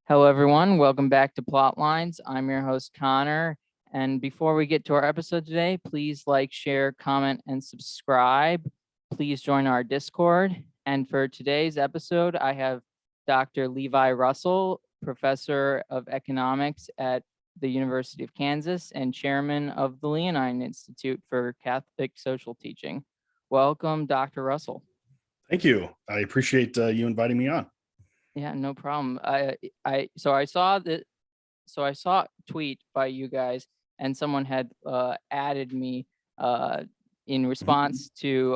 Hello, everyone. Welcome back to Plotlines. I'm your host, Connor. And before we get to our episode today, please like, share, comment, and subscribe. Please join our Discord. And for today's episode, I have Dr. Levi Russell, professor of economics at the University of Kansas and chairman of the Leonine Institute for Catholic Social Teaching. Welcome, Dr. Russell. Thank you. I appreciate you inviting me on. Yeah, no problem. I saw a tweet by you guys, and someone had added me in response to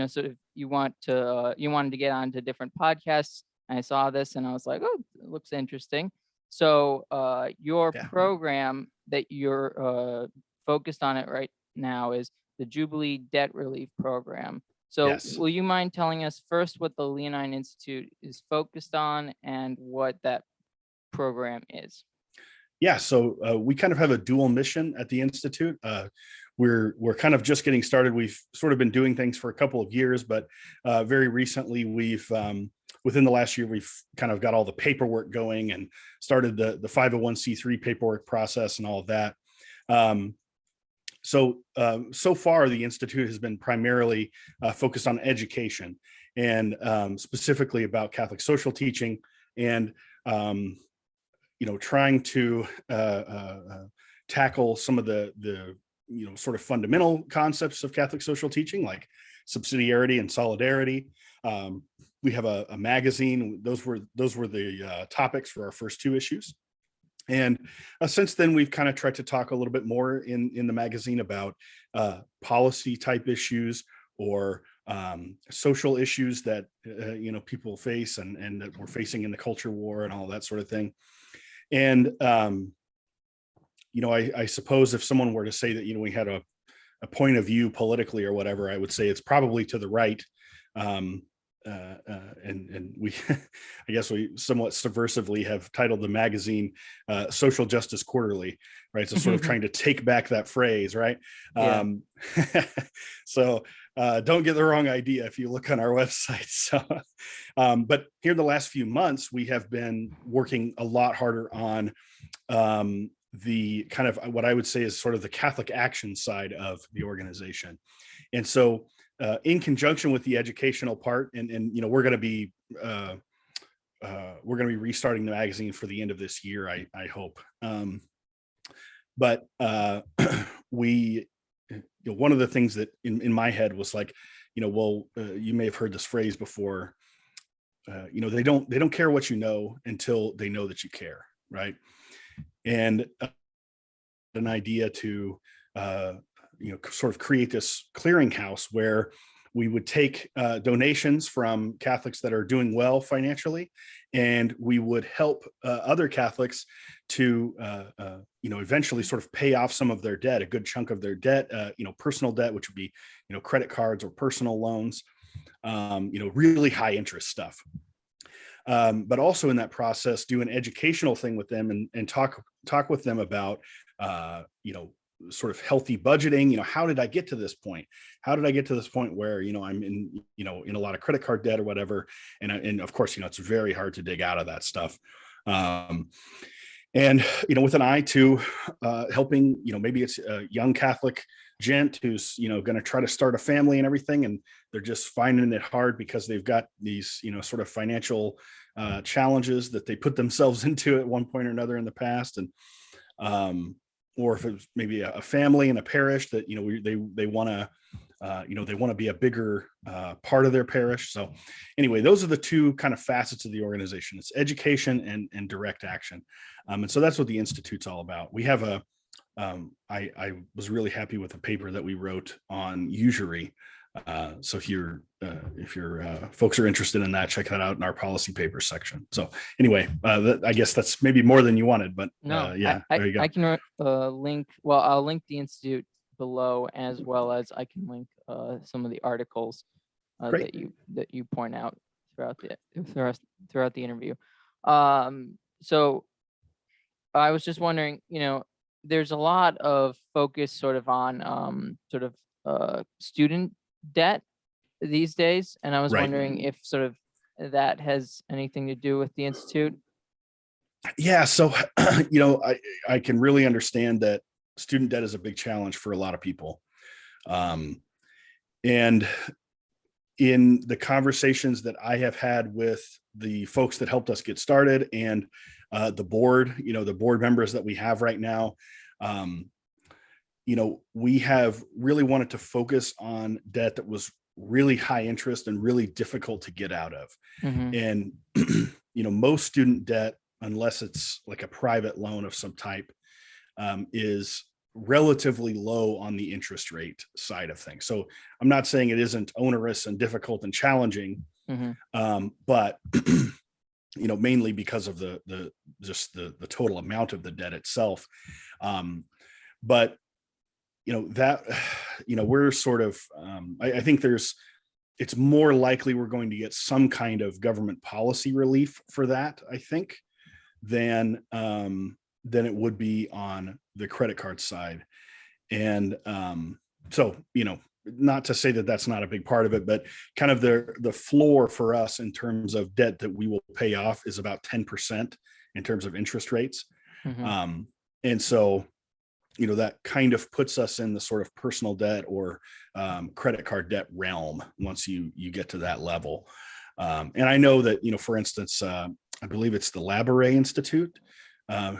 sort of you wanted to get onto different podcasts. And I saw this and I was like, oh, it looks interesting. So your program that you're focused on it right now is the Jubilee Debt Relief Program. So Yes. Will you mind telling us first what the Leonine Institute is focused on and what that program is? Yeah, so we kind of have a dual mission at the Institute. We're kind of just getting started. We've sort of been doing things for a couple of years, but very recently we've within the last year, we've kind of got all the paperwork going and started the 501c3 paperwork process and all of that. So far, the Institute has been primarily focused on education and specifically about Catholic social teaching and, trying to tackle some of the sort of fundamental concepts of Catholic social teaching, like subsidiarity and solidarity. We have a magazine. Those were the topics for our first two issues. And since then, we've kind of tried to talk a little bit more in the magazine about policy type issues or social issues that people face and that we're facing in the culture war and all that sort of thing. And I suppose if someone were to say that we had a point of view politically or whatever, I would say it's probably to the right. And we, I guess we somewhat subversively have titled the magazine Social Justice Quarterly, right? So sort of trying to take back that phrase, right? Yeah. So don't get the wrong idea if you look on our website. So, but here in the last few months, we have been working a lot harder on the kind of what I would say is sort of the Catholic action side of the organization. And so in conjunction with the educational part, and we're going to be restarting the magazine for the end of this year, I hope. But we, one of the things that in my head was like, you may have heard this phrase before. They don't care what you know until they know that you care, right? And an idea to sort of create this clearinghouse where we would take donations from Catholics that are doing well financially, and we would help other Catholics to, eventually sort of pay off some of their debt, a good chunk of their debt, personal debt, which would be, credit cards or personal loans, really high interest stuff. But also in that process, do an educational thing with them and talk with them about, sort of healthy budgeting. How did I get to this point? How did I get to this point where, I'm in a lot of credit card debt or whatever? And of course, it's very hard to dig out of that stuff. And, with an eye to helping, maybe it's a young Catholic gent who's, going to try to start a family and everything. And they're just finding it hard because they've got these, sort of financial challenges that they put themselves into at one point or another in the past. And, or if it's maybe a family in a parish that, they want to, they want to be a bigger part of their parish. So anyway, those are the two kind of facets of the organization. It's education and direct action. And so that's what the Institute's all about. We have I was really happy with the paper that we wrote on usury. So if your folks are interested in that, check that out in our policy papers section. So anyway, I guess that's maybe more than you wanted, but there you go. I can link. Well, I'll link the Institute below, as well as I can link some of the articles that you point out throughout the interview. So I was just wondering, there's a lot of focus sort of on student debt these days, and I was wondering if sort of that has anything to do with the Institute. Yeah. So, I can really understand that student debt is a big challenge for a lot of people. Um, and in the conversations that I have had with the folks that helped us get started and the board, the board members that we have right now, um, we have really wanted to focus on debt that was really high interest and really difficult to get out of. Mm-hmm. And, most student debt, unless it's like a private loan of some type, is relatively low on the interest rate side of things. So I'm not saying it isn't onerous and difficult and challenging, but mainly because of the total amount of the debt itself. But that we're sort of I think it's more likely we're going to get some kind of government policy relief for that, I think, than it would be on the credit card side. And so, not to say that that's not a big part of it, but kind of the floor for us in terms of debt that we will pay off is about 10% in terms of interest rates. Mm-hmm. And so, that kind of puts us in the sort of personal debt or credit card debt realm once you get to that level. And I know that, for instance, I believe it's the Levi Institute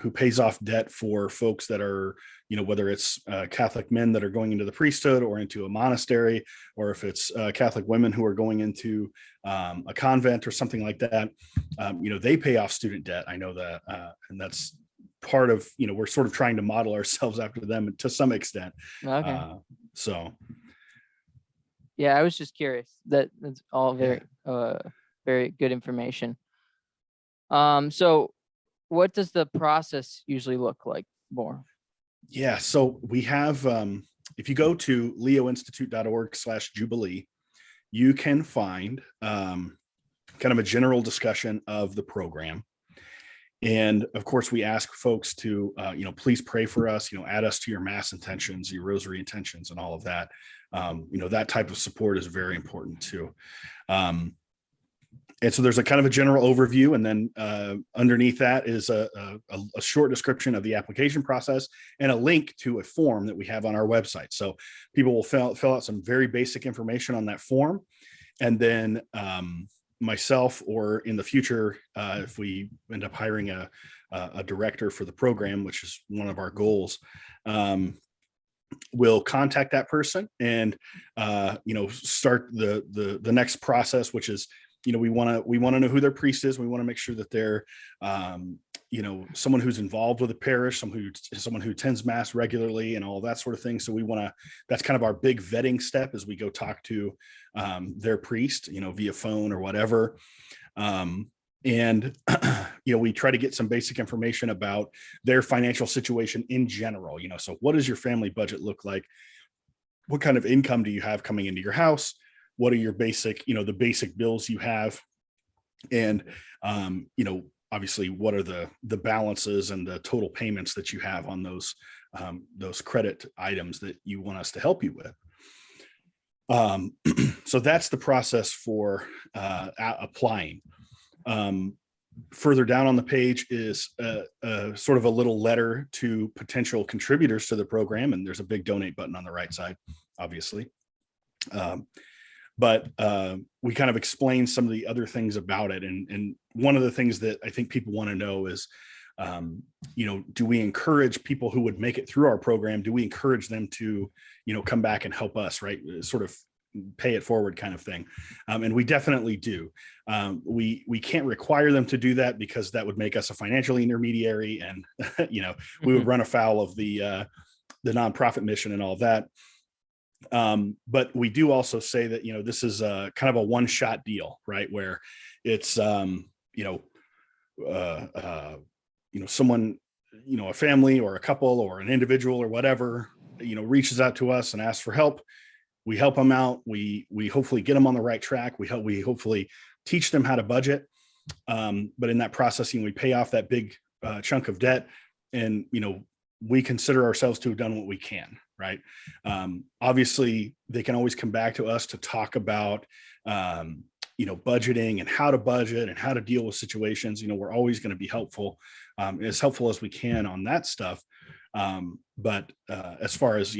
who pays off debt for folks that are, whether it's Catholic men that are going into the priesthood or into a monastery, or if it's Catholic women who are going into a convent or something like that, they pay off student debt. I know that, and that's part of, we're sort of trying to model ourselves after them to some extent. Okay. So. Yeah, I was just curious. That's all Yeah. very good information. So what does the process usually look like more? Yeah. So we have, if you go to leoinstitute.org/Jubilee, you can find kind of a general discussion of the program. And of course, we ask folks to, please pray for us, add us to your mass intentions, your rosary intentions, and all of that. That type of support is very important too. And so there's a kind of a general overview, and then underneath that is a short description of the application process and a link to a form that we have on our website. So people will fill out some very basic information on that form, and then myself, or in the future, if we end up hiring a director for the program, which is one of our goals, we'll contact that person and start the next process, which is, we want to know who their priest is. We want to make sure that they're someone who's involved with the parish, someone who attends mass regularly and all that sort of thing. So that's kind of our big vetting step as we go talk to their priest, via phone or whatever. And we try to get some basic information about their financial situation in general. So what does your family budget look like? What kind of income do you have coming into your house? What are your basic, the basic bills you have? And, obviously, what are the balances and the total payments that you have on those credit items that you want us to help you with? So that's the process for applying. Further down on the page is sort of a little letter to potential contributors to the program, and there's a big donate button on the right side, obviously. But we kind of explain some of the other things about it. And one of the things that I think people want to know is, do we encourage people who would make it through our program? Do we encourage them to, come back and help us, right? Sort of pay it forward kind of thing. And we definitely do. We can't require them to do that because that would make us a financial intermediary. And, we would run afoul of the nonprofit mission and all that. But we do also say that, this is a kind of a one-shot deal, right? Where it's, someone, a family or a couple or an individual or whatever, reaches out to us and asks for help. We help them out. We hopefully get them on the right track. We hopefully teach them how to budget. But in that processing, we pay off that big chunk of debt, and, we consider ourselves to have done what we can. Right. Obviously, they can always come back to us to talk about, budgeting and how to budget and how to deal with situations. We're always going to be helpful, as helpful as we can on that stuff. But as far as,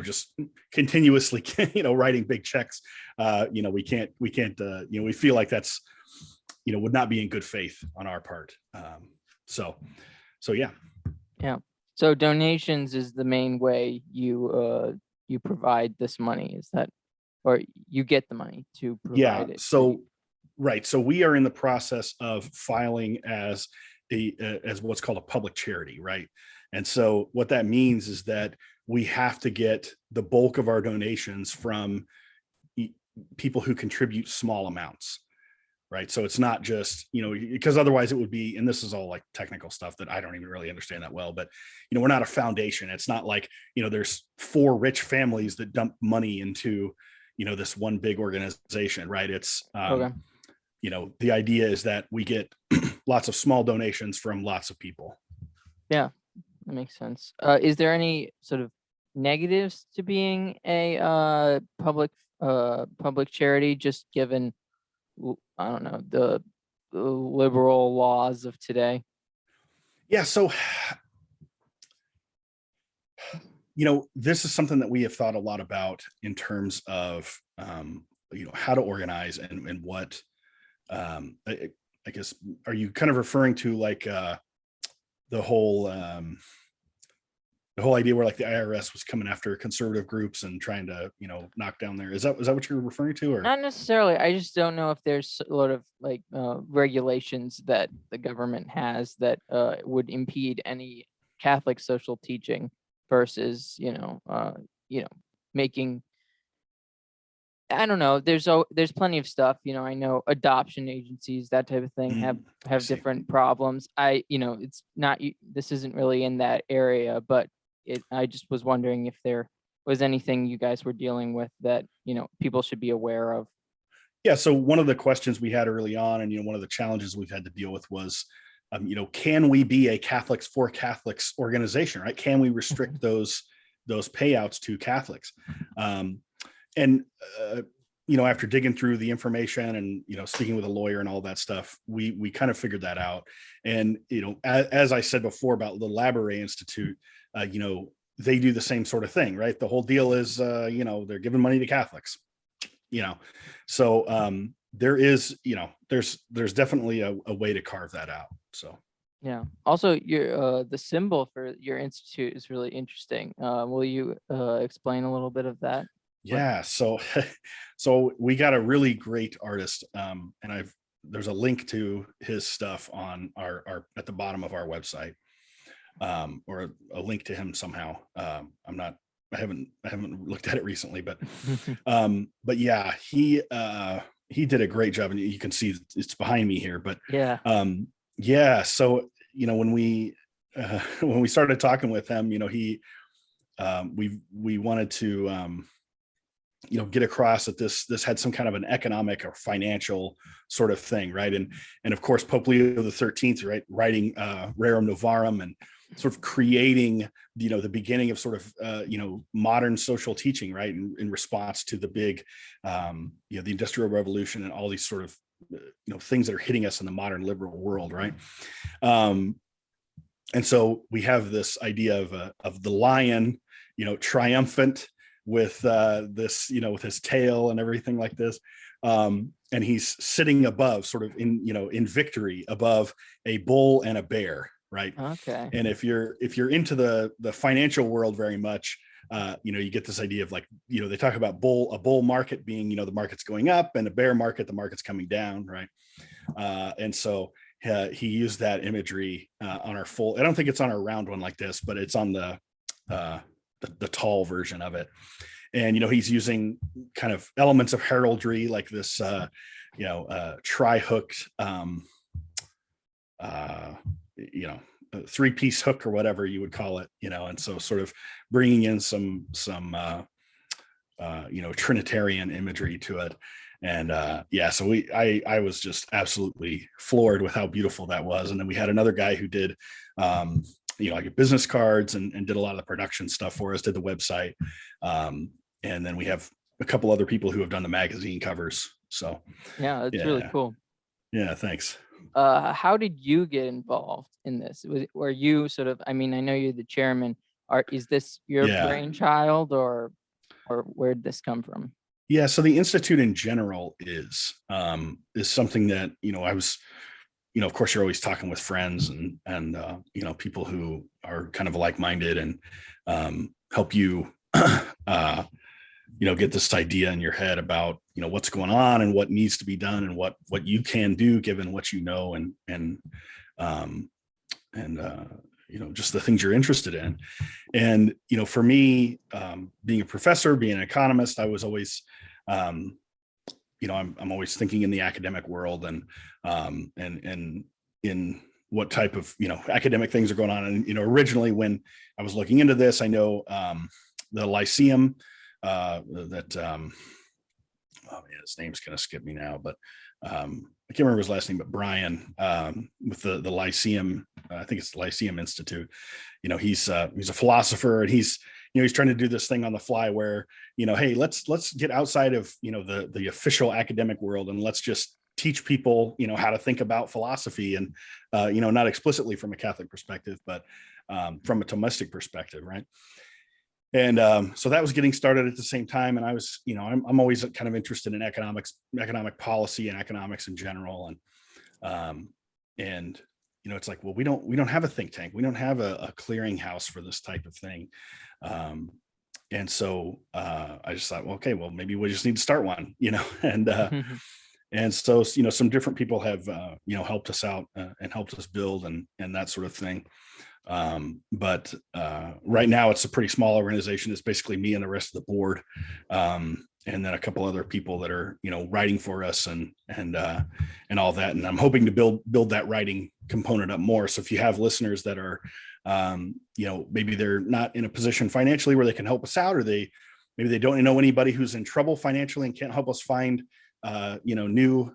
just continuously, writing big checks, we can't, we feel like that's, would not be in good faith on our part. So yeah. Yeah. So donations is the main way you provide this money. Is that, or you get the money to provide it? So, right. So we are in the process of filing as as what's called a public charity, right? And so what that means is that we have to get the bulk of our donations from people who contribute small amounts, right? So it's not just, because otherwise it would be, and this is all like technical stuff that I don't even really understand that well, but, we're not a foundation. It's not like, there's 4 rich families that dump money into, this one big organization, right? It's, Okay. The idea is that we get lots of small donations from lots of people. Yeah, that makes sense. Is there any sort of negatives to being a public charity, just given, I don't know, the liberal laws of today? Yeah. So, this is something that we have thought a lot about in terms of, how to organize and what, I guess, are you kind of referring to like the whole idea where like the IRS was coming after conservative groups and trying to, knock down there? Is that what you're referring to? Or Not necessarily. I just don't know if there's a lot of like regulations that the government has that would impede any Catholic social teaching versus, making, I don't know. There's plenty of stuff, I know adoption agencies, that type of thing have see. different problems. It's not, this isn't really in that area, but I just was wondering if there was anything you guys were dealing with that, people should be aware of. Yeah. So one of the questions we had early on, and, one of the challenges we've had to deal with was, can we be a Catholics for Catholics organization, right? Can we restrict those payouts to Catholics? And, after digging through the information and, speaking with a lawyer and all that stuff, we kind of figured that out. And, as I said before about the Levi Institute, they do the same sort of thing, right? The whole deal is, they're giving money to Catholics, so there is, there's definitely a way to carve that out. So. Yeah. Also, your the symbol for your institute is really interesting. Will you explain a little bit of that? Yeah, so we got a really great artist, and there's a link to his stuff on our at the bottom of our website, or a link to him somehow. I haven't looked at it recently, but yeah, he did a great job, and you can see it's behind me here. But yeah, so when we started talking with him, we wanted to get across that this had some kind of an economic or financial sort of thing, right? And of course, Pope Leo the 13th, right, writing Rerum Novarum and sort of creating the beginning of sort of modern social teaching, right, in response to the big the Industrial Revolution and all these sort of things that are hitting us in the modern liberal world, right? And so we have this idea of the lion, triumphant with this, with his tail and everything like this. And he's sitting above, sort of in victory above a bull and a bear, right? Okay. And if you're into the financial world very much, you get this idea of like, they talk about a bull market being, the market's going up, and a bear market, the market's coming down, right? And so he used that imagery on our full. I don't think it's on our round one like this, but it's on the tall version of it. And he's using kind of elements of heraldry like this tri-hooked three-piece hook or whatever you would call it, and so sort of bringing in some Trinitarian imagery to it. And so I was just absolutely floored with how beautiful that was. And then we had another guy who did like business cards and did a lot of the production stuff for us, did the website. And then we have a couple other people who have done the magazine covers So Yeah, that's really cool. Yeah, thanks. How did you get involved in this? Were you sort of, I mean, I know you're the chairman. Is this your Yeah. brainchild, or where'd this come from? Yeah, so the Institute in general is something that, I was, of course, you're always talking with friends and people who are kind of like-minded and help you get this idea in your head about what's going on and what needs to be done and what you can do given what um, and just the things you're interested in. And for me, being a professor, being an economist, I was always I'm always thinking in the academic world and in what type of academic things are going on. And originally when I was looking into this, I know the Lyceum oh man, his name's gonna skip me now, but I can't remember his last name, but Brian with the Lyceum, I think it's the Lyceum Institute. He's a philosopher, and he's trying to do this thing on the fly where hey, let's get outside of the official academic world, and let's just teach people how to think about philosophy, and not explicitly from a Catholic perspective, but from a Thomistic perspective, right? And so that was getting started at the same time. And I was, I'm always kind of interested in economic policy and economics in general. And it's like, well, we don't have a think tank. We don't have a clearinghouse for this type of thing. And so I just thought, well, okay, well, maybe we just need to start one, and so, some different people have, helped us out and helped us build and that sort of thing. But right now it's a pretty small organization. It's basically me and the rest of the board, and then a couple other people that are writing for us and all that. And I'm hoping to build that writing component up more. So if you have listeners that are maybe they're not in a position financially where they can help us out, or maybe they don't know anybody who's in trouble financially and can't help us find new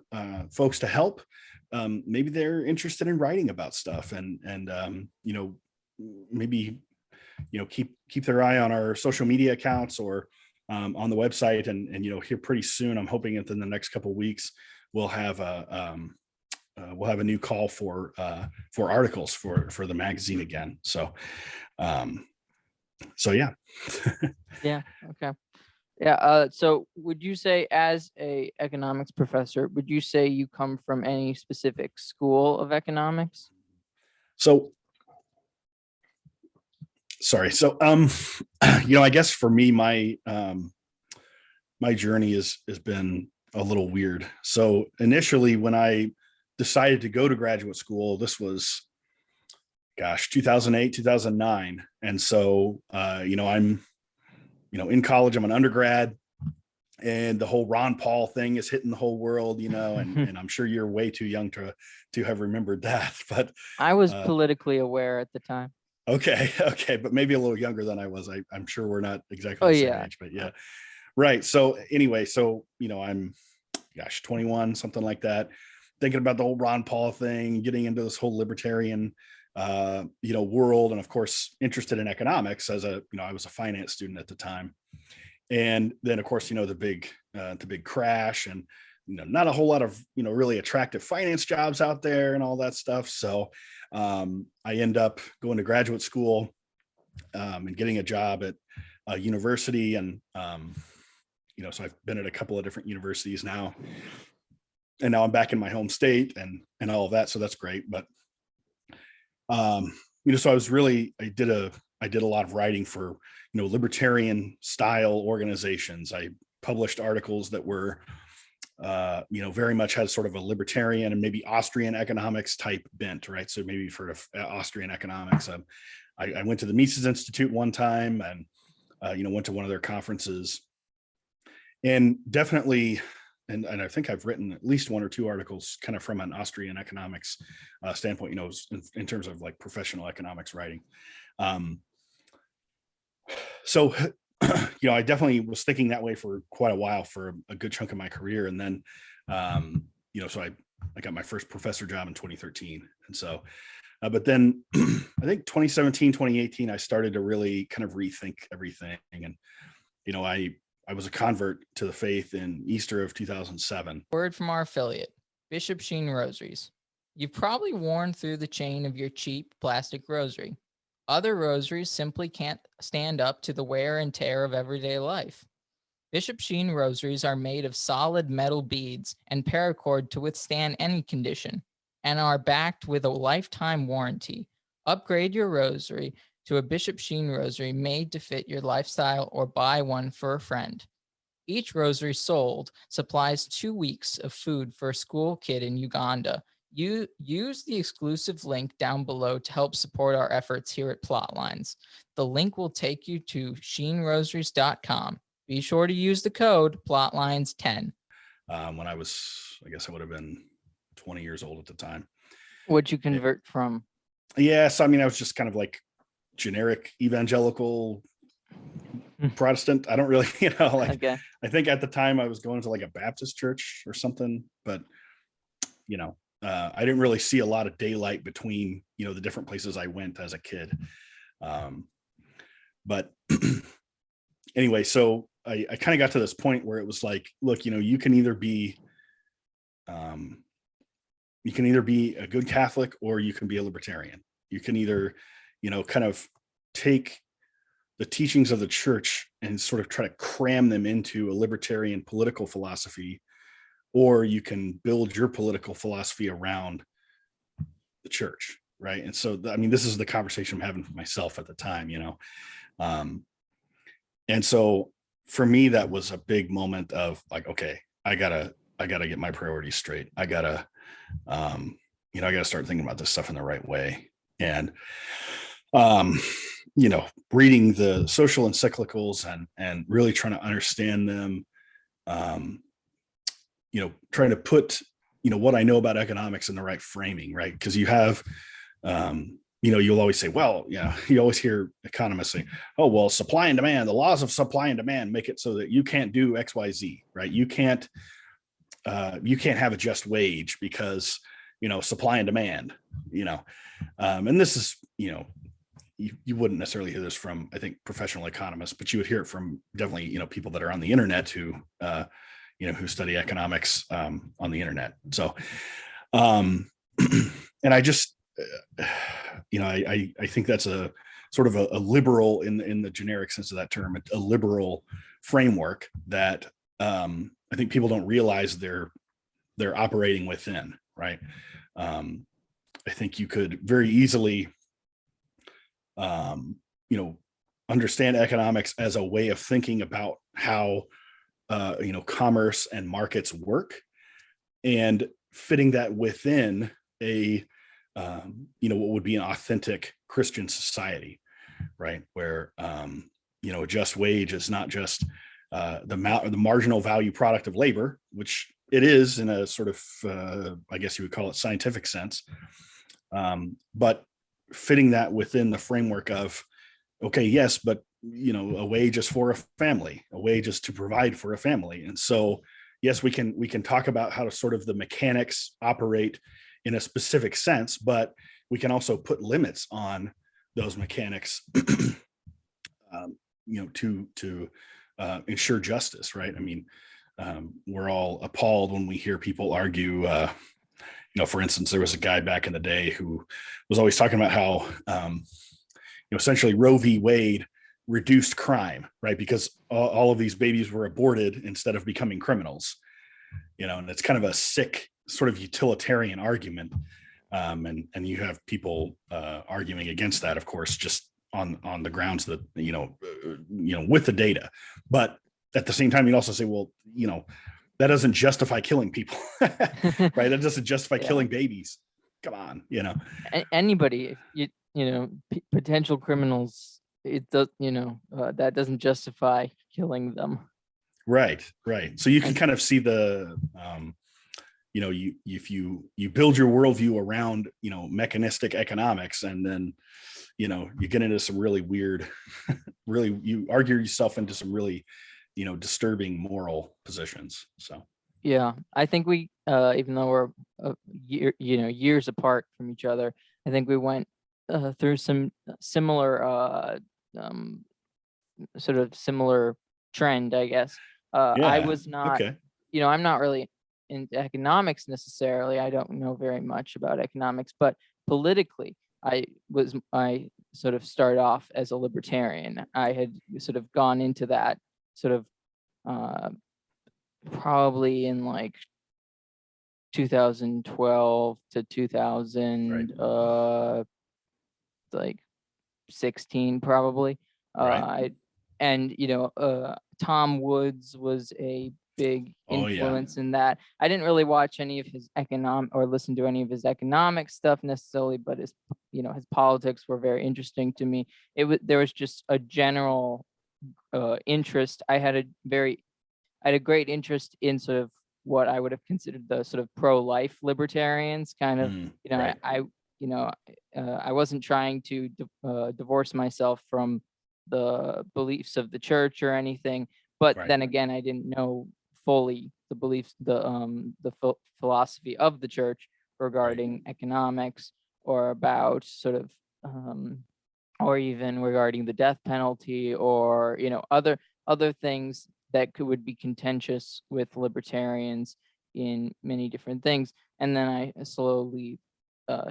folks to help. Maybe they're interested in writing about stuff and maybe keep their eye on our social media accounts or on the website, and here pretty soon, I'm hoping within the next couple of weeks we'll have a new call for articles for the magazine again. So yeah. Yeah. Okay. Yeah. So would you say, as a economics professor, would you say you come from any specific school of economics? So sorry. So I guess for me, my journey has been a little weird. So initially, when I decided to go to graduate school, this was 2008, 2009. And so I'm in college, I'm an undergrad, and the whole Ron Paul thing is hitting the whole world, and I'm sure you're way too young to have remembered that, but I was politically aware at the time. Okay. But maybe a little younger than I was. I'm sure we're not exactly the same age, but yeah. Right. So anyway, I'm 21, something like that, thinking about the whole Ron Paul thing, getting into this whole libertarian world, and of course interested in economics as I was a finance student at the time. And then of course the big crash, and not a whole lot of really attractive finance jobs out there and all that stuff. So I end up going to graduate school and getting a job at a university, and so I've been at a couple of different universities now, and now I'm back in my home state and all of that. So that's great. But so I did a lot of writing for libertarian style organizations. I published articles that were very much had sort of a libertarian and maybe Austrian economics type bent, right? So maybe you've heard of Austrian economics. I went to the Mises Institute one time, and went to one of their conferences, and definitely, and I think I've written at least one or two articles kind of from an Austrian economics standpoint, in terms of like professional economics writing. So I definitely was thinking that way for quite a while, for a good chunk of my career. And then, so I got my first professor job in 2013. And so, but then I think 2017, 2018, I started to really kind of rethink everything. And, I was a convert to the faith in Easter of 2007. Word from our affiliate, Bishop Sheen Rosaries. You've probably worn through the chain of your cheap plastic rosary. Other rosaries simply can't stand up to the wear and tear of everyday life. Bishop Sheen rosaries are made of solid metal beads and paracord to withstand any condition, and are backed with a lifetime warranty. Upgrade your rosary to a Bishop Sheen rosary made to fit your lifestyle, or buy one for a friend. Each rosary sold supplies 2 weeks of food for a school kid in Uganda. You use the exclusive link down below to help support our efforts here at Plotlines. The link will take you to sheenrosaries.com. Be sure to use the code Plotlines10. When I guess I would have been 20 years old at the time. What'd you convert from? Yeah, so I mean, I was just kind of like generic evangelical Protestant. I don't really, Okay. I think at the time I was going to like a Baptist church or something, but I didn't really see a lot of daylight between, the different places I went as a kid. But anyway, so I kind of got to this point where it was like, look, you can either be a good Catholic, or you can be a libertarian. You can either, kind of take the teachings of the church and sort of try to cram them into a libertarian political philosophy, or you can build your political philosophy around the church. Right. And so, this is the conversation I'm having for myself at the time, and so for me, that was a big moment of like, okay, I gotta get my priorities straight. I gotta start thinking about this stuff in the right way. And, reading the social encyclicals and really trying to understand them, trying to put, what I know about economics in the right framing, right? Because you have, you'll always say, well, you always hear economists say, oh, well, supply and demand, the laws of supply and demand make it so that you can't do X, Y, Z, right? You can't have a just wage because, supply and demand, and this is, you wouldn't necessarily hear this from, I think, professional economists, but you would hear it from definitely, people that are on the internet who study economics on the internet. So, and I just, I think that's a sort of a liberal in the generic sense of that term, a liberal framework that I think people don't realize they're operating within, right? I think you could very easily, understand economics as a way of thinking about how, commerce and markets work, and fitting that within a, what would be an authentic Christian society, right? Where, a just wage is not just the marginal value product of labor, which it is in a sort of, I guess you would call it scientific sense, but fitting that within the framework of, okay, yes, but a wage is for a family, a wage is to provide for a family. And so, yes, we can talk about how to sort of the mechanics operate in a specific sense, but we can also put limits on those mechanics, to ensure justice, right? We're all appalled when we hear people argue, for instance, there was a guy back in the day who was always talking about how, essentially Roe v. Wade reduced crime, right? Because all of these babies were aborted instead of becoming criminals, and it's kind of a sick sort of utilitarian argument. And you have people arguing against that, of course, just on the grounds that, with the data. But at the same time, you'd also say, well, that doesn't justify killing people, right? That doesn't justify killing babies. Come on, Anybody, potential criminals, it does, that doesn't justify killing them. Right. So you can kind of see the, if you build your worldview around, mechanistic economics, and then, you get into some really weird, you argue yourself into some really, disturbing moral positions. So, yeah, I think we, even though we're, years apart from each other, I think we went through some similar, sort of similar trend, I guess. I Yeah. was not, Okay. I'm not really into economics necessarily. I don't know very much about economics, but politically, I sort of started off as a libertarian. I had sort of gone into that sort of uh, probably in like 2012 to 2000, like 16 probably. Right. And Tom Woods was a big Oh yeah. influence in that. I didn't really watch any of his economic or listen to any of his economic stuff necessarily, but his politics were very interesting to me. There was just a general interest. I had a great interest in sort of what I would have considered the sort of pro-life libertarians kind of, Right. I wasn't trying to divorce myself from the beliefs of the church or anything, but Right. then again, I didn't know fully the beliefs, philosophy of the church regarding economics or about sort of, or even regarding the death penalty or, other things that would be contentious with libertarians in many different things. And then I slowly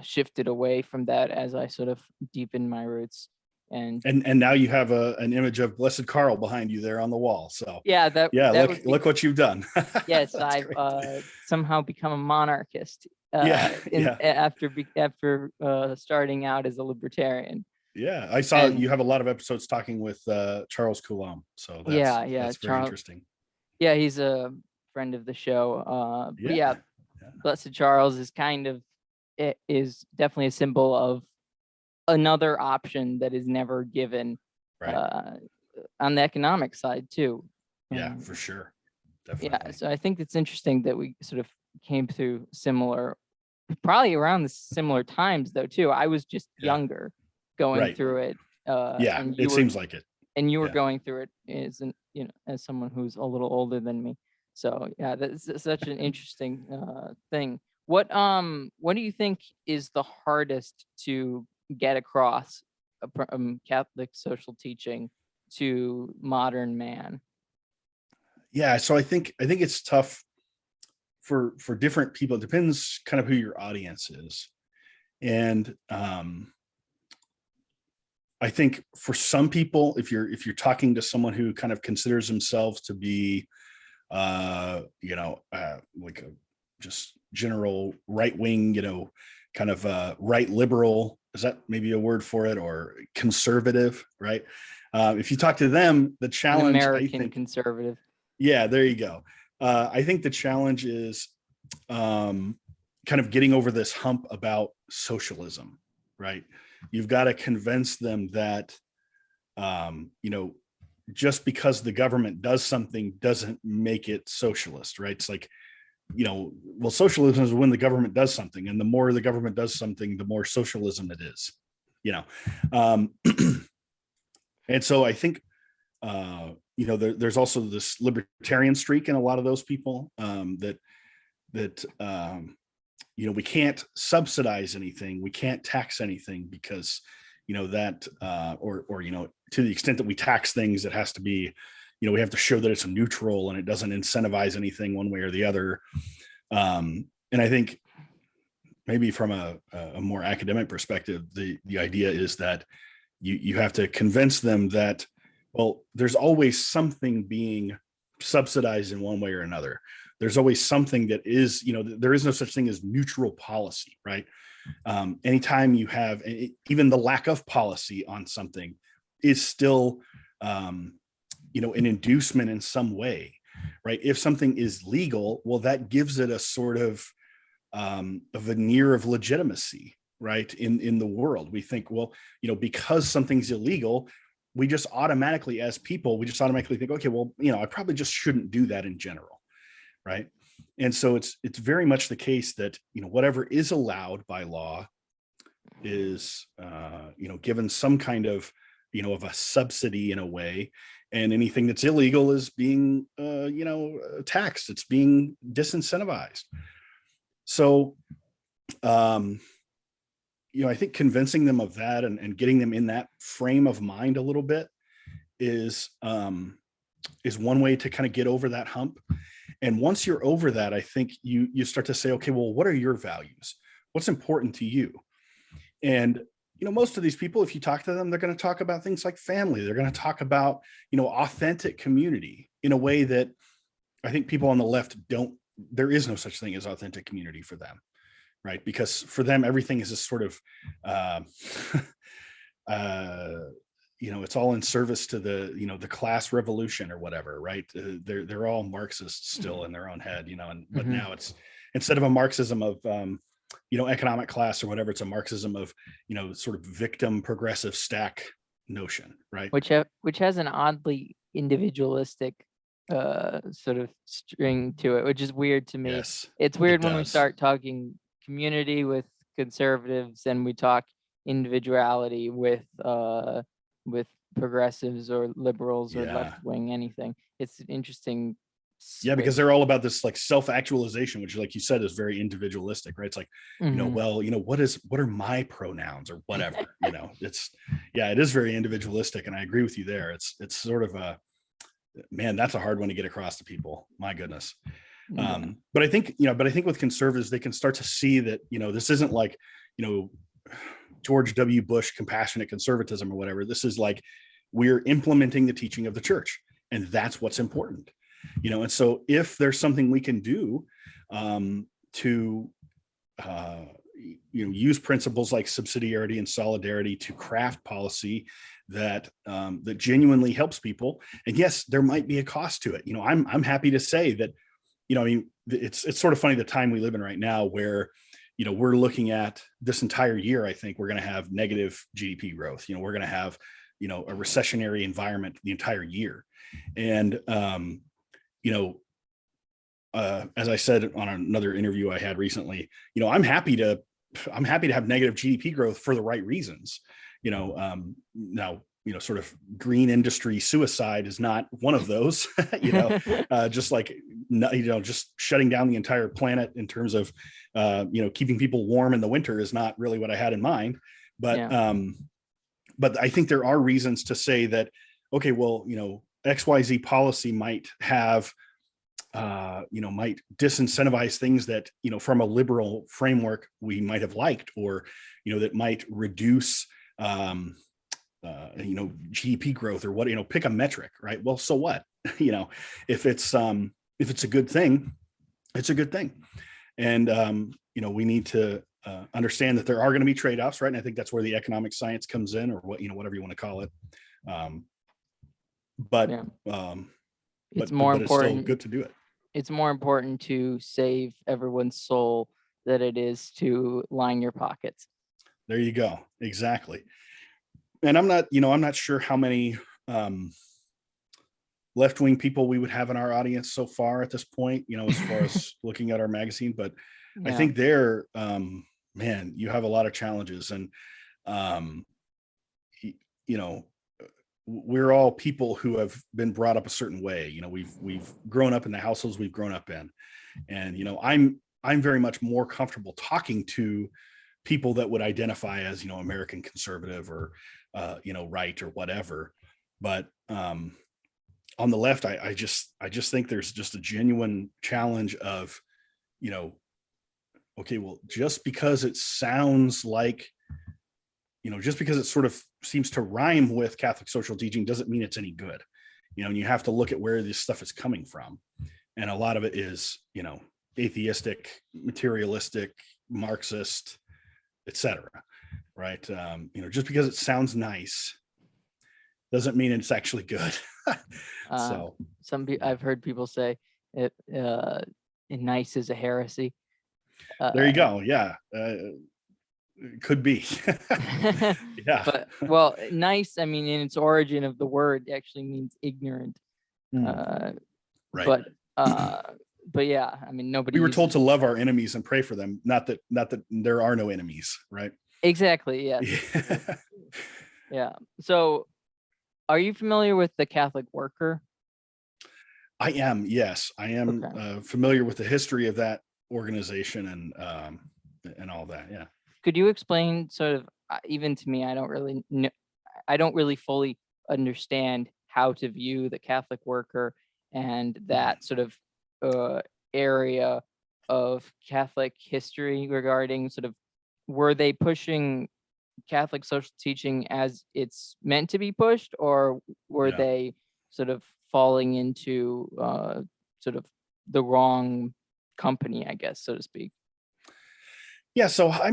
shifted away from that as I sort of deepened my roots. And And now you have an image of Blessed Carl behind you there on the wall. So yeah, look what you've done. yes, That's I've great. somehow become a monarchist Yeah. Yeah. after starting out as a libertarian. Yeah. I saw And you have a lot of episodes talking with Charles Coulomb. So yeah, that's very Charles. interesting. Yeah, he's a friend of the show. But yeah, Yeah. Blessed Charles is definitely a symbol of another option that is never given Right. on the economic side too. Yeah, for sure. Yeah, Definitely. so I think it's interesting that we sort of came through probably around the similar times though too. I was just Yeah. younger going Right. through it, Yeah. and It seems like it. you were Yeah. going through it as someone who's a little older than me. So yeah, that's such an interesting thing. What do you think is the hardest to get across from Catholic social teaching to modern man? Yeah. So I think it's tough for different people. It depends kind of who your audience is. And I think for some people, if you're talking to someone who kind of considers themselves to be like a just general right wing, kind of right liberal, is that maybe a word for it, or conservative, right? If you talk to them, the An challenge, I American think, conservative. yeah, there you go. I think the challenge is kind of getting over this hump about socialism, right? You've got to convince them that, just because the government does something doesn't make it socialist, right? It's like, well, socialism is when the government does something, and the more the government does something, the more socialism it is, and so I think, there's also this libertarian streak in a lot of those people, that we can't subsidize anything, we can't tax anything because that or to the extent that we tax things, it has to be, we have to show that it's a neutral and it doesn't incentivize anything one way or the other. And I think maybe from a more academic perspective, the idea is that you have to convince them that, well, there's always something being subsidized in one way or another. There's always something that is, there is no such thing as neutral policy, right? Anytime you have even the lack of policy on something is still, an inducement in some way, right? If something is legal, well, that gives it a sort of a veneer of legitimacy, right? In the world, we think, well, because something's illegal, we just automatically, as people, we just automatically think, okay, well, I probably just shouldn't do that in general, right? And so it's very much the case that whatever is allowed by law is given some kind of of a subsidy in a way, and anything that's illegal is being taxed, it's being disincentivized. So I think convincing them of that and getting them in that frame of mind a little bit is one way to kind of get over that hump. And once you're over that, I think you start to say, okay, well, what are your values? What's important to you? And, you know, most of these people, if you talk to them, they're going to talk about things like family. They're going to talk about, you know, authentic community in a way that I think people on the left don't, there is no such thing as authentic community for them, right? Because for them, everything is just sort of, you know, it's all in service to the, you know, the class revolution or whatever, right? They're all Marxists still in their own head, you know, and but now it's, instead of a Marxism of, you know, economic class or whatever, it's a Marxism of, you know, sort of victim progressive stack notion, right? Which has an oddly individualistic sort of string to it, which is weird to me. Yes, It's weird when we does. start talking community with conservatives and we talk individuality with progressives or liberals or Yeah. left wing anything. It's an interesting Yeah, because switch. they're all about this like self-actualization, which, like you said, is very individualistic, right? It's like, you know, Mhm. well, you know, what are my pronouns or whatever, you know, it's, yeah, it is very individualistic. And I agree with you there. It's sort of a, man, that's a hard one to get across to people. My goodness. Yeah. But I think, you know, with conservatives, they can start to see that, you know, this isn't like, you know, George W. Bush compassionate conservatism or whatever. This is like, we're implementing the teaching of the church, and that's what's important, you know. And so if there's something we can do to you know, use principles like subsidiarity and solidarity to craft policy that that genuinely helps people, and yes, there might be a cost to it, you know. I'm happy to say that, you know, I mean, it's sort of funny the time we live in right now where, you know, we're looking at this entire year, I think we're going to have negative GDP growth. You know, we're going to have, you know, a recessionary environment the entire year. And, you know, as I said on another interview I had recently, you know, I'm happy to have negative GDP growth for the right reasons. You know, now, you know, sort of green industry suicide is not one of those, you know, just like, you know, just shutting down the entire planet in terms of, you know, keeping people warm in the winter is not really what I had in mind. But, Yeah. but I think there are reasons to say that, okay, well, you know, XYZ policy might have, you know, might disincentivize things that, you know, from a liberal framework we might have liked, or, you know, that might reduce, you know, GDP growth or what, you know, pick a metric, right? Well, so what? You know, if it's a good thing, it's a good thing. And, you know, we need to understand that there are going to be trade-offs, right? And I think that's where the economic science comes in, or what, you know, whatever you want to call it. But, Yeah. It's but more it's still important. good to do it. It's more important to save everyone's soul than it is to line your pockets. There you go. Exactly. And I'm not, you know, I'm not sure how many left-wing people we would have in our audience so far at this point, you know, as far as looking at our magazine, but I Yeah. think they're, man, you have a lot of challenges. And, you know, we're all people who have been brought up a certain way. You know, we've grown up in the households we've grown up in. And, you know, I'm very much more comfortable talking to people that would identify as, you know, American conservative or, you know, right or whatever. But on the left, I just think there's just a genuine challenge of, you know, okay, well, just because it sounds like, you know, just because it sort of seems to rhyme with Catholic social teaching doesn't mean it's any good. You know, and you have to look at where this stuff is coming from. And a lot of it is, you know, atheistic, materialistic, Marxist, etc. Right? You know, just because it sounds nice doesn't mean it's actually good. So I've heard people say it nice is a heresy. there you go. Yeah. It could be. Yeah. But well, nice, I mean, in its origin of the word actually means ignorant. Right. But yeah, I mean, nobody We were uses told to love our enemies and pray for them. Not that there are no enemies, right? exactly. Yes. Yeah. Yeah. So are you familiar with the Catholic Worker? I am. Yes, I am Okay. familiar with the history of that organization and all that. Yeah. Could you explain sort of, even to me, I don't really know, I don't really fully understand how to view the Catholic worker and that sort of area of Catholic history regarding sort of, were they pushing Catholic social teaching as it's meant to be pushed, or were Yeah. they sort of falling into sort of the wrong company, I guess, so to speak? Yeah, so I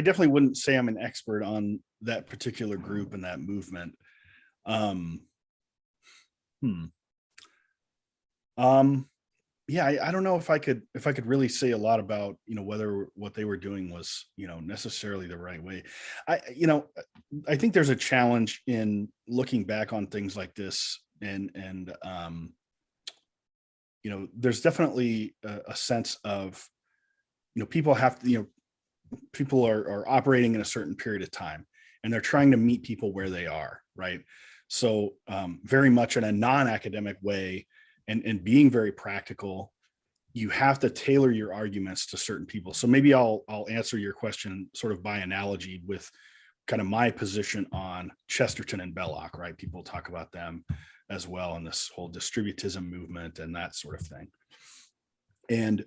definitely wouldn't say I'm an expert on that particular group and that movement. Um, hmm. Yeah, I don't know if I could really say a lot about, whether what they were doing was, necessarily the right way. I think there's a challenge in looking back on things like this, and there's definitely a sense of, people have to, people are operating in a certain period of time, and they're trying to meet people where they are, right? So very much in a non-academic way, and being very practical, you have to tailor your arguments to certain people. So maybe I'll answer your question sort of by analogy with kind of my position on Chesterton and Belloc, right? People talk about them as well in this whole distributism movement and that sort of thing. And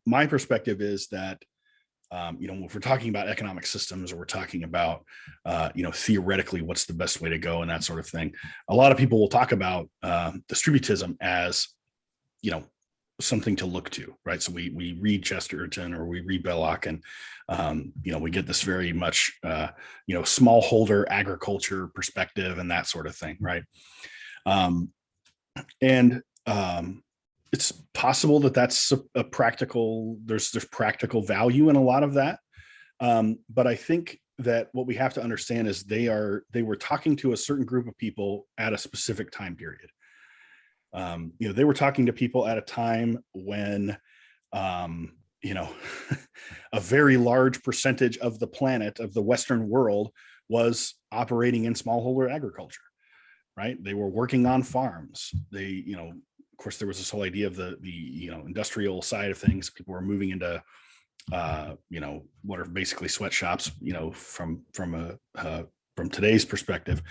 my perspective is that, if we're talking about economic systems, or we're talking about, theoretically what's the best way to go and that sort of thing, a lot of people will talk about distributism as, something to look to, right? So we read Chesterton or we read Belloc, and we get this very much smallholder agriculture perspective and that sort of thing, right? And it's possible that that's a practical, there's practical value in a lot of that. But I think that what we have to understand is they were talking to a certain group of people at a specific time period. They were talking to people at a time when, a very large percentage of the planet, of the Western world, was operating in smallholder agriculture, right? They were working on farms. They, of course, there was this whole idea of the industrial side of things. People were moving into, what are basically sweatshops, from today's perspective.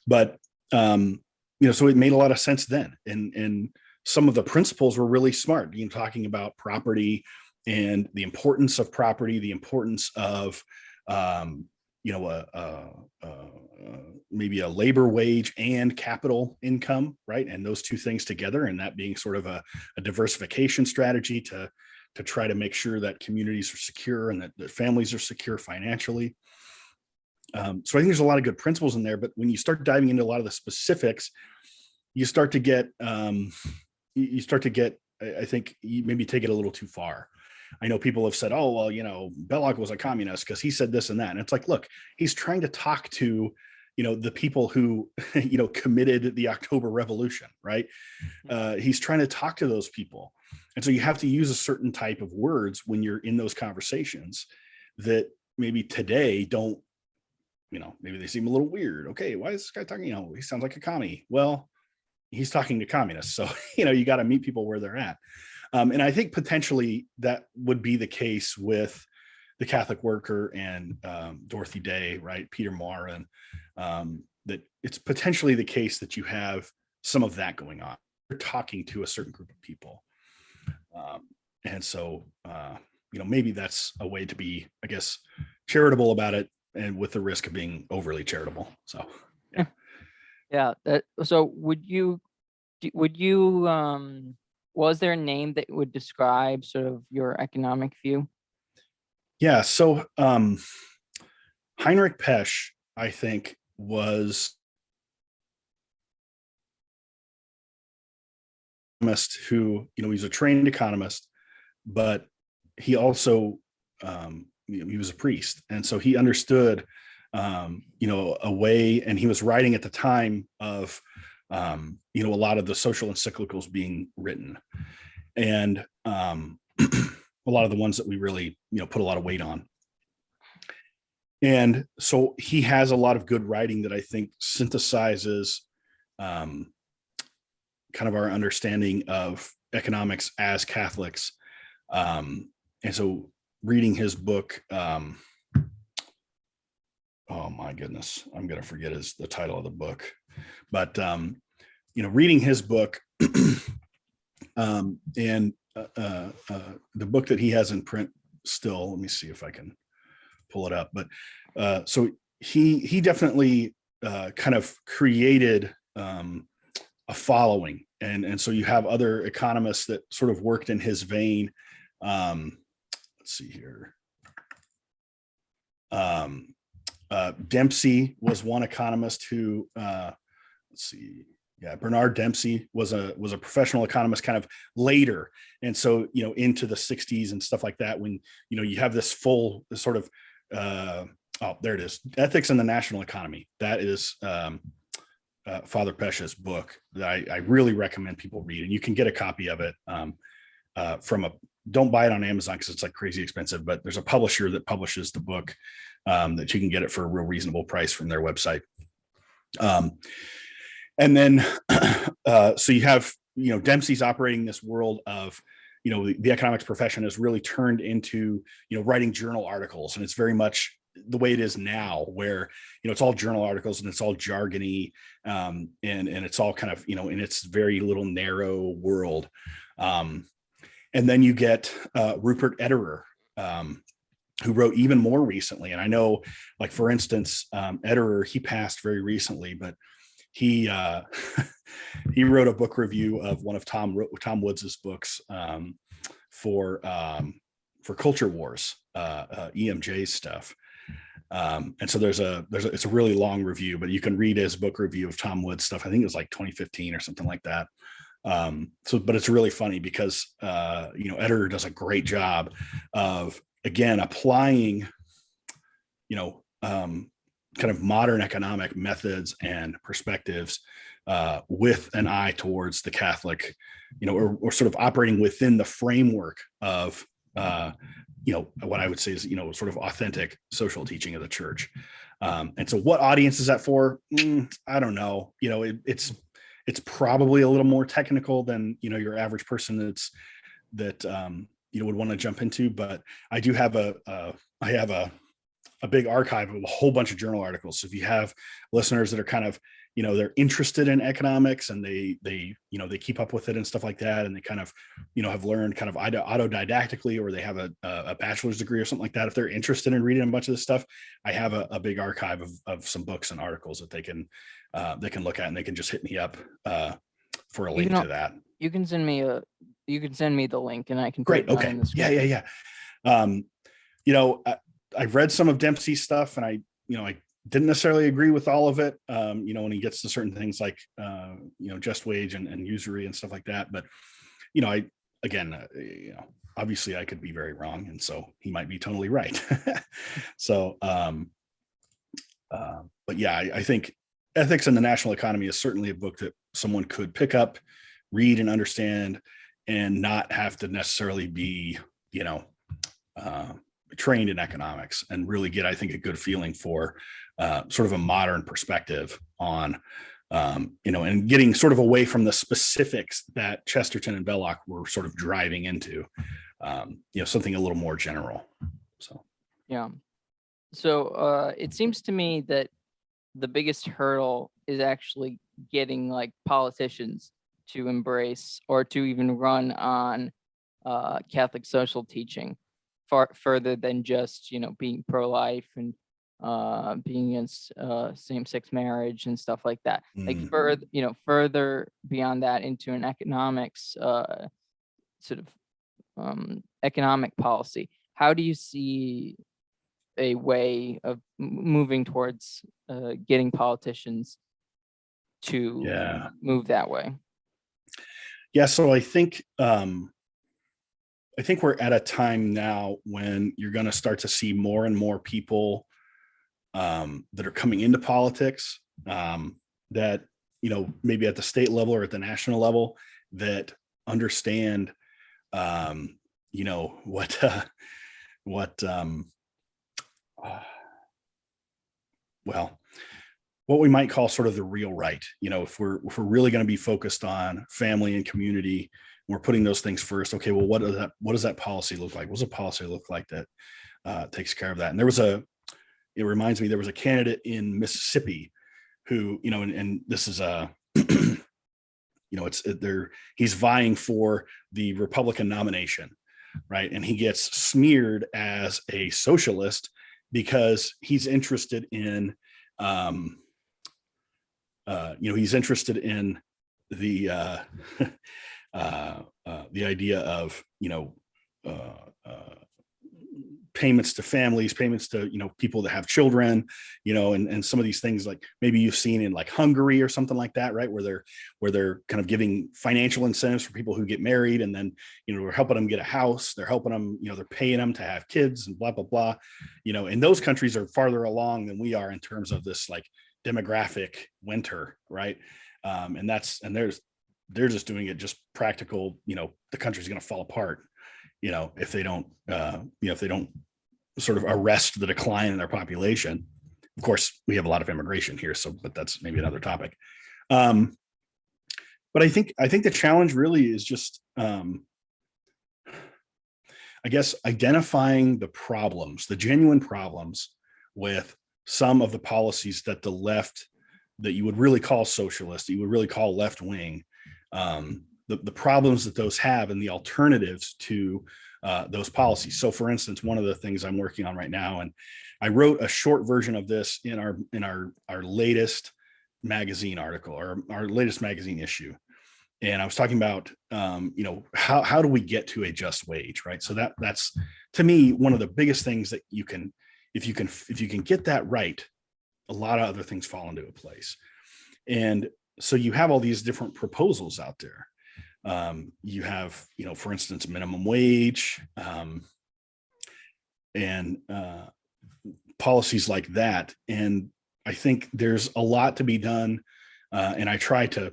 But, so it made a lot of sense then. And some of the principles were really smart, talking about property and the importance of property, the importance of, maybe a labor wage and capital income, right? And those two things together, and that being sort of a diversification strategy to try to make sure that communities are secure and that families are secure financially. So I think there's a lot of good principles in there, but when you start diving into a lot of the specifics, you start to get, I think you maybe take it a little too far. I know people have said, oh, well, Belloc was a communist because he said this and that. And it's like, look, he's trying to talk to, the people who, committed the October Revolution, right? He's trying to talk to those people. And so you have to use a certain type of words when you're in those conversations that maybe today don't, maybe they seem a little weird. Okay, why is this guy talking? He sounds like a commie. Well, he's talking to communists. So, you got to meet people where they're at. And I think potentially that would be the case with the Catholic worker and Dorothy Day, right? Peter Moore, and that it's potentially the case that you have some of that going on. You're talking to a certain group of people. And so, maybe that's a way to be, I guess, charitable about it, and with the risk of being overly charitable. So, yeah. Yeah. So would you, was there a name that would describe sort of your economic view? Yeah. So Heinrich Pesch, I think, was who, he was a trained economist, but he also, he was a priest. And so he understood, a way, and he was writing at the time of, a lot of the social encyclicals being written, and a lot of the ones that we really, put a lot of weight on. And so he has a lot of good writing that I think synthesizes kind of our understanding of economics as Catholics. And so reading his book, oh my goodness, I'm going to forget the title of the book, but reading his book, and the book that he has in print still, let me see if I can pull it up. But so he definitely kind of created a following. And so you have other economists that sort of worked in his vein. Let's see here. Dempsey was one economist who, let's see. Yeah, Bernard Dempsey was a professional economist kind of later. And so, into the 60s and stuff like that, when, you have this full sort of, oh, there it is. Ethics in the National Economy. That is Father Pesha's book that I really recommend people read. And you can get a copy of it don't buy it on Amazon because it's like crazy expensive, but there's a publisher that publishes the book that you can get it for a real reasonable price from their website. And then, so you have, Dempsey's operating this world of, the economics profession has really turned into, writing journal articles. And it's very much the way it is now, where, it's all journal articles and it's all jargony, and it's all kind of, in its very little narrow world. And then you get Rupert Ederer, who wrote even more recently. And I know, like, for instance, Ederer, he passed very recently, but he wrote a book review of one of Tom Woods's books for Culture Wars, EMJ stuff. And so it's a really long review, but you can read his book review of Tom Woods stuff. I think it was like 2015 or something like that. But it's really funny because Ederer does a great job of, again, applying kind of modern economic methods and perspectives with an eye towards the Catholic, or sort of operating within the framework of what I would say is sort of authentic social teaching of the church. And so what audience is that for? I don't know. It's probably a little more technical than your average person that would want to jump into. But I do have I have a big archive of a whole bunch of journal articles. So if you have listeners that are kind of they're interested in economics and they keep up with it and stuff like that, and they kind of have learned kind of autodidactically, or they have a bachelor's degree or something like that, if they're interested in reading a bunch of this stuff, I have a big archive of some books and articles that they can look at, and they can just hit me up for a link to that. You can send me the link and I can Great. put it Okay. on the screen. Yeah. I've read some of Dempsey's stuff, and I didn't necessarily agree with all of it. When he gets to certain things like just wage and usury and stuff like that. But obviously I could be very wrong, and so he might be totally right. So, but yeah, I think Ethics in the National Economy is certainly a book that someone could pick up, read, and understand, and not have to necessarily be, trained in economics, and really get, I think, a good feeling for sort of a modern perspective on, and getting sort of away from the specifics that Chesterton and Belloc were sort of driving into, something a little more general. So, Yeah. So it seems to me that the biggest hurdle is actually getting like politicians to embrace or to even run on Catholic social teaching far further than just being pro-life and being against same-sex marriage and stuff like that. Like further beyond that into an economics sort of economic policy. How do you see a way of moving towards getting politicians to move that way? Yeah, so I think we're at a time now when you're going to start to see more and more people that are coming into politics that maybe at the state level or at the national level that understand what we might call sort of the real right. If we're really going to be focused on family and community, we're putting those things first. Okay, well, what does that policy look like? What does a policy look like that takes care of that? And it reminds me, there was a candidate in Mississippi who, and this is he's vying for the Republican nomination, right? And he gets smeared as a socialist because he's interested in, he's interested in the the idea of, payments to families, payments to, people that have children, and some of these things, like maybe you've seen in like Hungary or something like that, right? Where they're kind of giving financial incentives for people who get married, and then, we're helping them get a house. They're helping them, they're paying them to have kids and blah, blah, blah, and those countries are farther along than we are in terms of this like demographic winter. Right. And they're just doing it just practical, the country's going to fall apart, if they don't, if they don't sort of arrest the decline in their population. Of course, we have a lot of immigration here, but that's maybe another topic. But I think the challenge really is just, I guess, identifying the problems, the genuine problems with some of the policies that the left, that you would really call socialist, that you would really call left wing, the problems that those have and the alternatives to those policies. So for instance, one of the things I'm working on right now, and I wrote a short version of this in our latest magazine article, or our latest magazine issue. And I was talking about, how do we get to a just wage, right? So that's, to me, one of the biggest things that you can, if you can get that right, a lot of other things fall into a place. And so you have all these different proposals out there. You have, for instance, minimum wage, and policies like that. And I think there's a lot to be done. And I try to,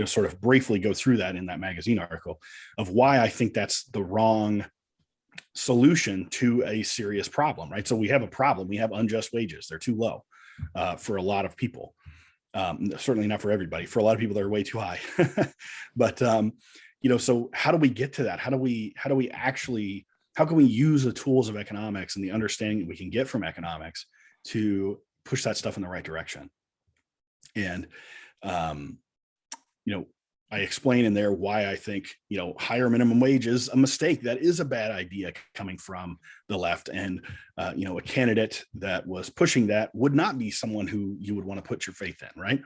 sort of briefly go through that in that magazine article of why I think that's the wrong solution to a serious problem, right? So we have a problem. We have unjust wages. They're too low for a lot of people. Certainly not for everybody. For a lot of people, they're way too high. But so how do we get to that? How can we use the tools of economics and the understanding that we can get from economics to push that stuff in the right direction? And I explain in there why I think, higher minimum wage is a mistake. That is a bad idea coming from the left. And, a candidate that was pushing that would not be someone who you would want to put your faith in. Right.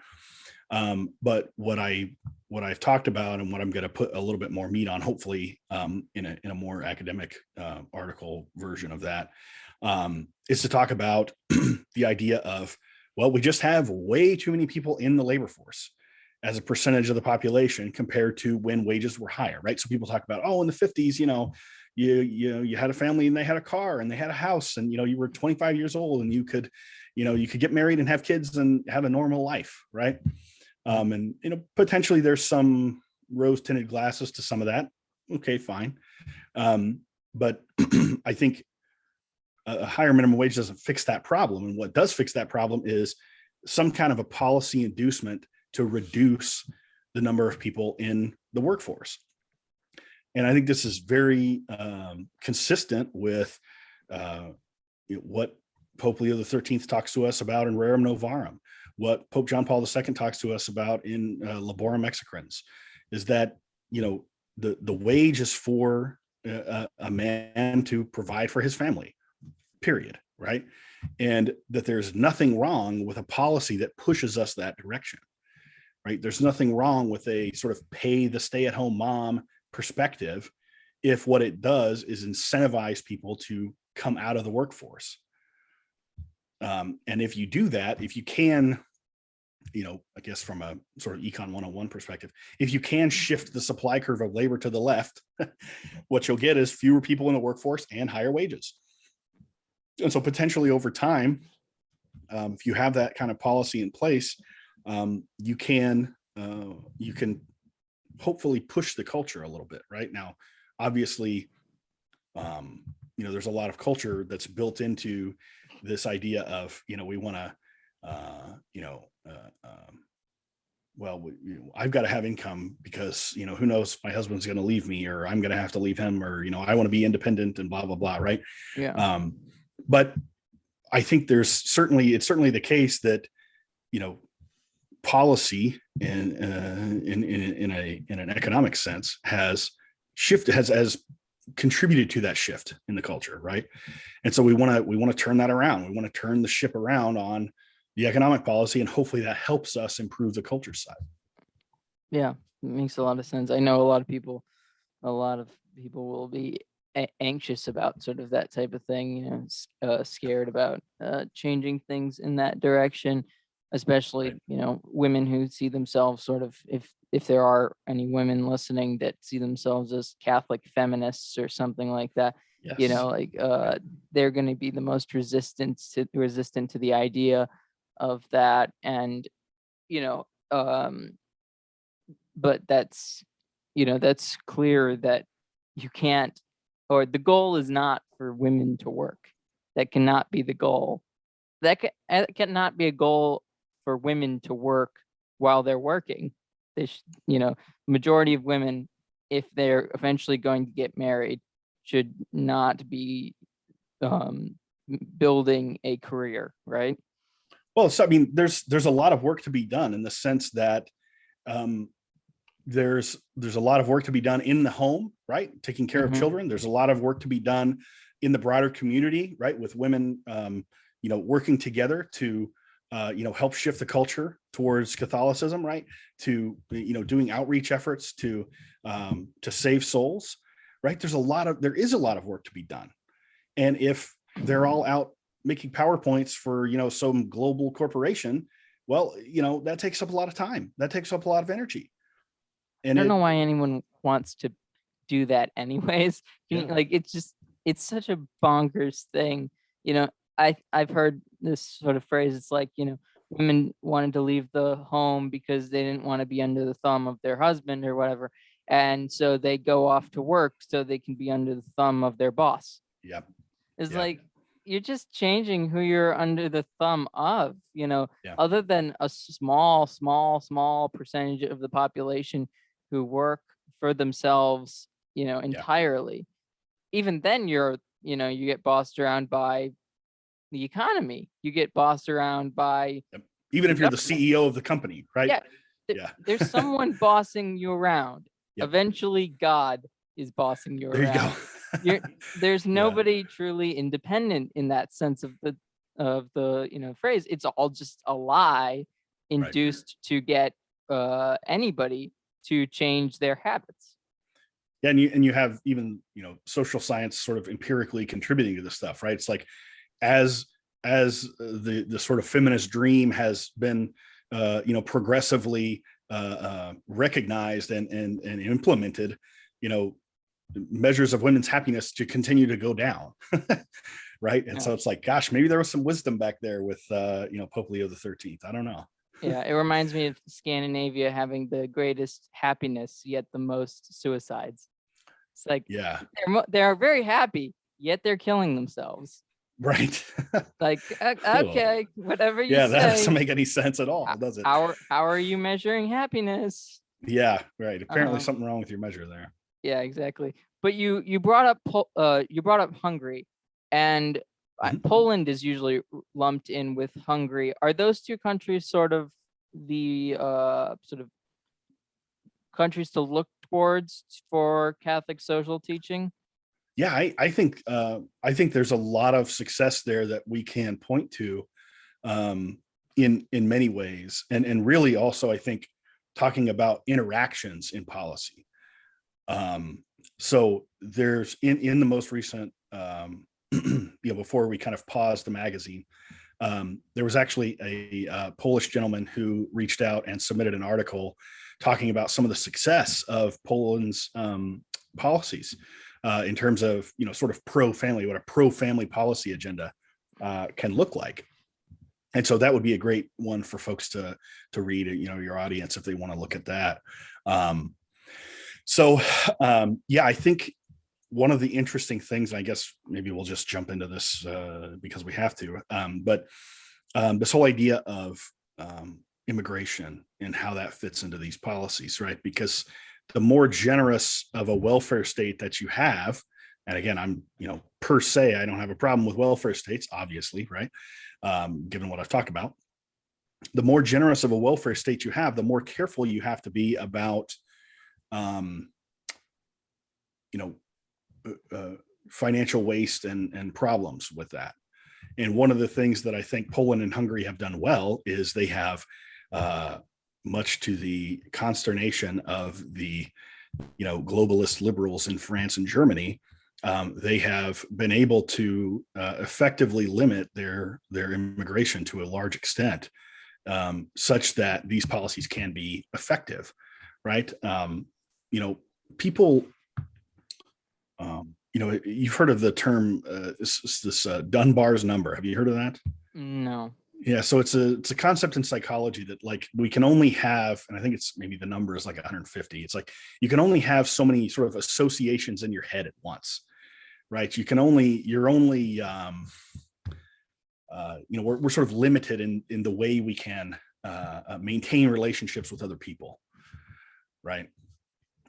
But what I've talked about, and what I'm going to put a little bit more meat on, hopefully, in a more academic article version of that, is to talk about the idea of, well, we just have way too many people in the labor force as a percentage of the population compared to when wages were higher, right? So people talk about, in the 50s, you had a family and they had a car and they had a house, and you were 25 years old and you could get married and have kids and have a normal life, right? And potentially there's some rose-tinted glasses to some of that. Okay, fine. But I think a higher minimum wage doesn't fix that problem. And what does fix that problem is some kind of a policy inducement to reduce the number of people in the workforce. And I think this is very consistent with what Pope Leo XIII talks to us about in Rerum Novarum, what Pope John Paul II talks to us about in Laborem Execrans, is that, the wage is for a man to provide for his family, period, right? And that there's nothing wrong with a policy that pushes us that direction. Right? There's nothing wrong with a sort of pay the stay-at-home mom perspective if what it does is incentivize people to come out of the workforce. And if you do that, if you can, I guess from a sort of Econ 101 perspective, if you can shift the supply curve of labor to the left, what you'll get is fewer people in the workforce and higher wages. And so potentially over time, if you have that kind of policy in place, you can hopefully push the culture a little bit. Right now, obviously, there's a lot of culture that's built into this idea of, we want to, I've got to have income because, who knows, my husband's going to leave me, or I'm going to have to leave him, or, I want to be independent and blah, blah, blah. Right. Yeah. But I think it's certainly the case that, policy and in an economic sense has shifted, has contributed to that shift in the culture, right? And so we want to turn that around. We want to turn the ship around on the economic policy, and hopefully that helps us improve the culture side. Yeah, it makes a lot of sense. I know a lot of people will be anxious about sort of that type of thing, you know, scared about changing things in that direction, especially, Right. you know, women who see themselves sort of, if there are any women listening that see themselves as Catholic feminists or something like that, Yes. you know, like they're going to be the most resistant to the idea of that. And, you know, but that's, you know, that's clear that you can't, or the goal is not for women to work. That cannot be the goal. That cannot be a goal for women to work while they're working. You know, majority of women, if they're eventually going to get married, should not be building a career, right? Well, so I mean, there's a lot of work to be done in the sense that there's a lot of work to be done in the home, right? Taking care of children. There's a lot of work to be done in the broader community, right? With women, you know, working together to, you know, help shift the culture towards Catholicism, right? To, you know, doing outreach efforts to save souls, right? There is a lot of work to be done. And if they're all out making PowerPoints for, you know, some global corporation, well, you know, that takes up a lot of time. That takes up a lot of energy. And I don't know why anyone wants to do that anyways. Yeah. Like, it's such a bonkers thing. You know, I've heard this sort of phrase. It's like, you know, women wanted to leave the home because they didn't want to be under the thumb of their husband or whatever. And so they go off to work so they can be under the thumb of their boss. Yep. It's Yep. like, you're just changing who you're under the thumb of, you know, Yeah. other than a small percentage of the population who work for themselves, you know, entirely. Even then you get bossed around by the economy. You get bossed around by even if you're the CEO of the company, right? Yeah. There's someone bossing you around. Yep. Eventually God is bossing you There around. you go. There's nobody truly independent in that sense of the you know, phrase. It's all just a lie induced to get anybody to change their habits. Yeah, and you have even, you know, social science sort of empirically contributing to this stuff, right? It's like as the sort of feminist dream has been you know, progressively recognized and implemented, you know, measures of women's happiness to continue to go down. Right. And so it's like, gosh, maybe there was some wisdom back there with you know, Pope Leo XIII. I don't know. Yeah, it reminds me of Scandinavia having the greatest happiness, yet the most suicides. It's like, they're very happy, yet they're killing themselves. Right. Like, okay, whatever you say. That doesn't make any sense at all, does it? How are you measuring happiness? Yeah, right. Apparently something wrong with your measure there. Yeah, exactly. But you brought up Hungary, and Poland is usually lumped in with Hungary. Are those two countries sort of the sort of countries to look towards for Catholic social teaching? Yeah, I think there's a lot of success there that we can point to in many ways, and really also I think talking about interactions in policy. So there's in the most recent you know, before we kind of paused the magazine, there was actually a Polish gentleman who reached out and submitted an article talking about some of the success of Poland's policies in terms of, you know, sort of pro-family, what a pro-family policy agenda can look like. And so that would be a great one for folks to read, you know, your audience, if they want to look at that. Yeah, I think one of the interesting things, and I guess maybe we'll just jump into this because we have to, but this whole idea of immigration and how that fits into these policies, right? Because the more generous of a welfare state that you have, and again, I'm, you know, per se, I don't have a problem with welfare states, obviously, right? Given what I've talked about. the more generous of a welfare state you have, the more careful you have to be about, financial waste and problems with that. And one of the things that I think Poland and Hungary have done well is they have, much to the consternation of the, globalist liberals in France and Germany, they have been able to effectively limit their immigration to a large extent, such that these policies can be effective, right? People, you've heard of the term this Dunbar's number. Have you heard of that? No. Yeah, so it's a concept in psychology that, like, we can only have, and I think it's maybe the number is like 150. It's like you can only have so many sort of associations in your head at once, right? We're sort of limited in the way we can maintain relationships with other people, right?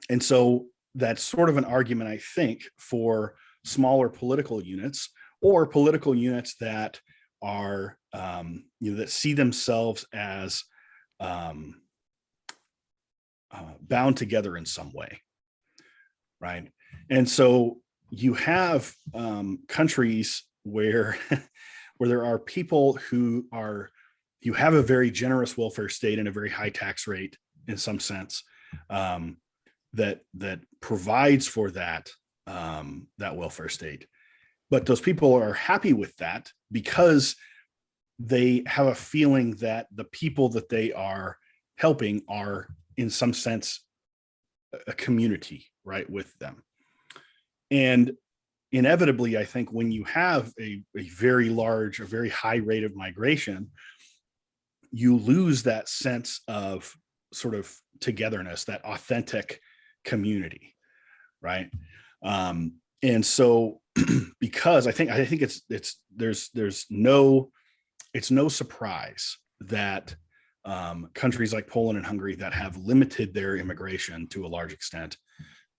And so that's sort of an argument, I think, for smaller political units, or political units that are that see themselves as bound together in some way, right? And so you have countries where where there are people who you have a very generous welfare state and a very high tax rate in some sense, that provides for that welfare state. But those people are happy with that because they have a feeling that the people that they are helping are, in some sense, a community, right, with them. And inevitably, I think when you have a very large, a very high rate of migration, you lose that sense of sort of togetherness, that authentic community, right? And so, because I think it's no surprise that countries like Poland and Hungary that have limited their immigration to a large extent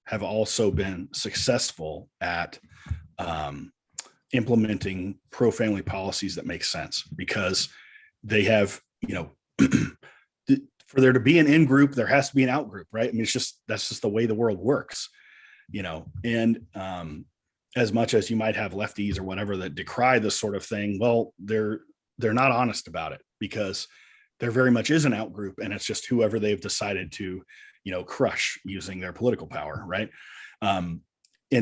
have also been successful at implementing pro-family policies that make sense, because they have, for there to be an in-group, there has to be an out-group, right? I mean, that's just the way the world works, and as much as you might have lefties or whatever that decry this sort of thing, well, they're not honest about it, because there very much is an out-group, and it's just whoever they've decided to, crush using their political power, right? And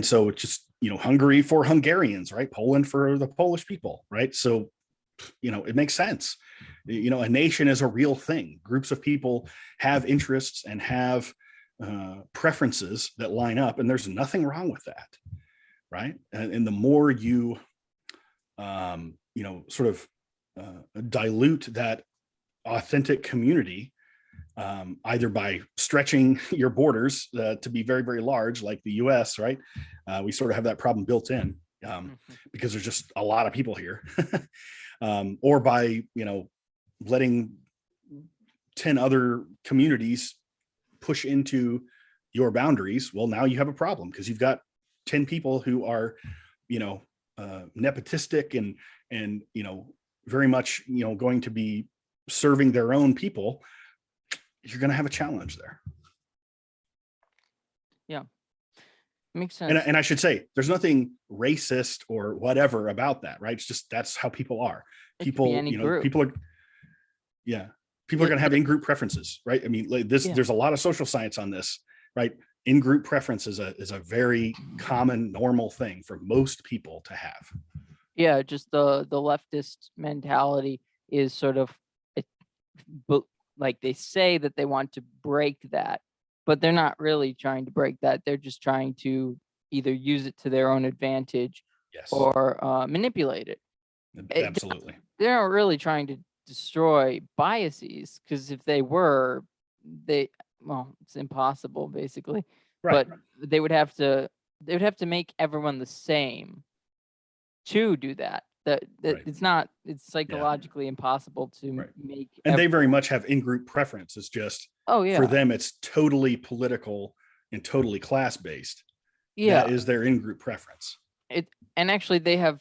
so it's just, Hungary for Hungarians, right? Poland for the Polish people, right? So, it makes sense. A nation is a real thing. Groups of people have interests and have preferences that line up, and there's nothing wrong with that, right? And the more you, sort of dilute that authentic community, either by stretching your borders to be very, very large, like the US, right? We sort of have that problem built in because there's just a lot of people here, or by, letting 10 other communities push into your boundaries. Well, now you have a problem because you've got 10 people who are, nepotistic and very much, going to be serving their own people. You're going to have a challenge there. Yeah, makes sense. And I should say, there's nothing racist or whatever about that, right? It's just, that's how people are. People, people are, people are going to have in-group preferences, right? I mean, like this, there's a lot of social science on this, right? In-group preference is a very common, normal thing for most people to have. Yeah, just the leftist mentality is sort of, like, they say that they want to break that, but they're not really trying to break that. They're just trying to either use it to their own advantage or manipulate it. Absolutely. They're not really trying to destroy biases, because if they were, it's impossible, basically. Right. But they would have to make everyone the same to do that. It's psychologically impossible to make. And they very much have in-group preference. It's just, for them, it's totally political and totally class-based. That is their in-group preference. And actually they have,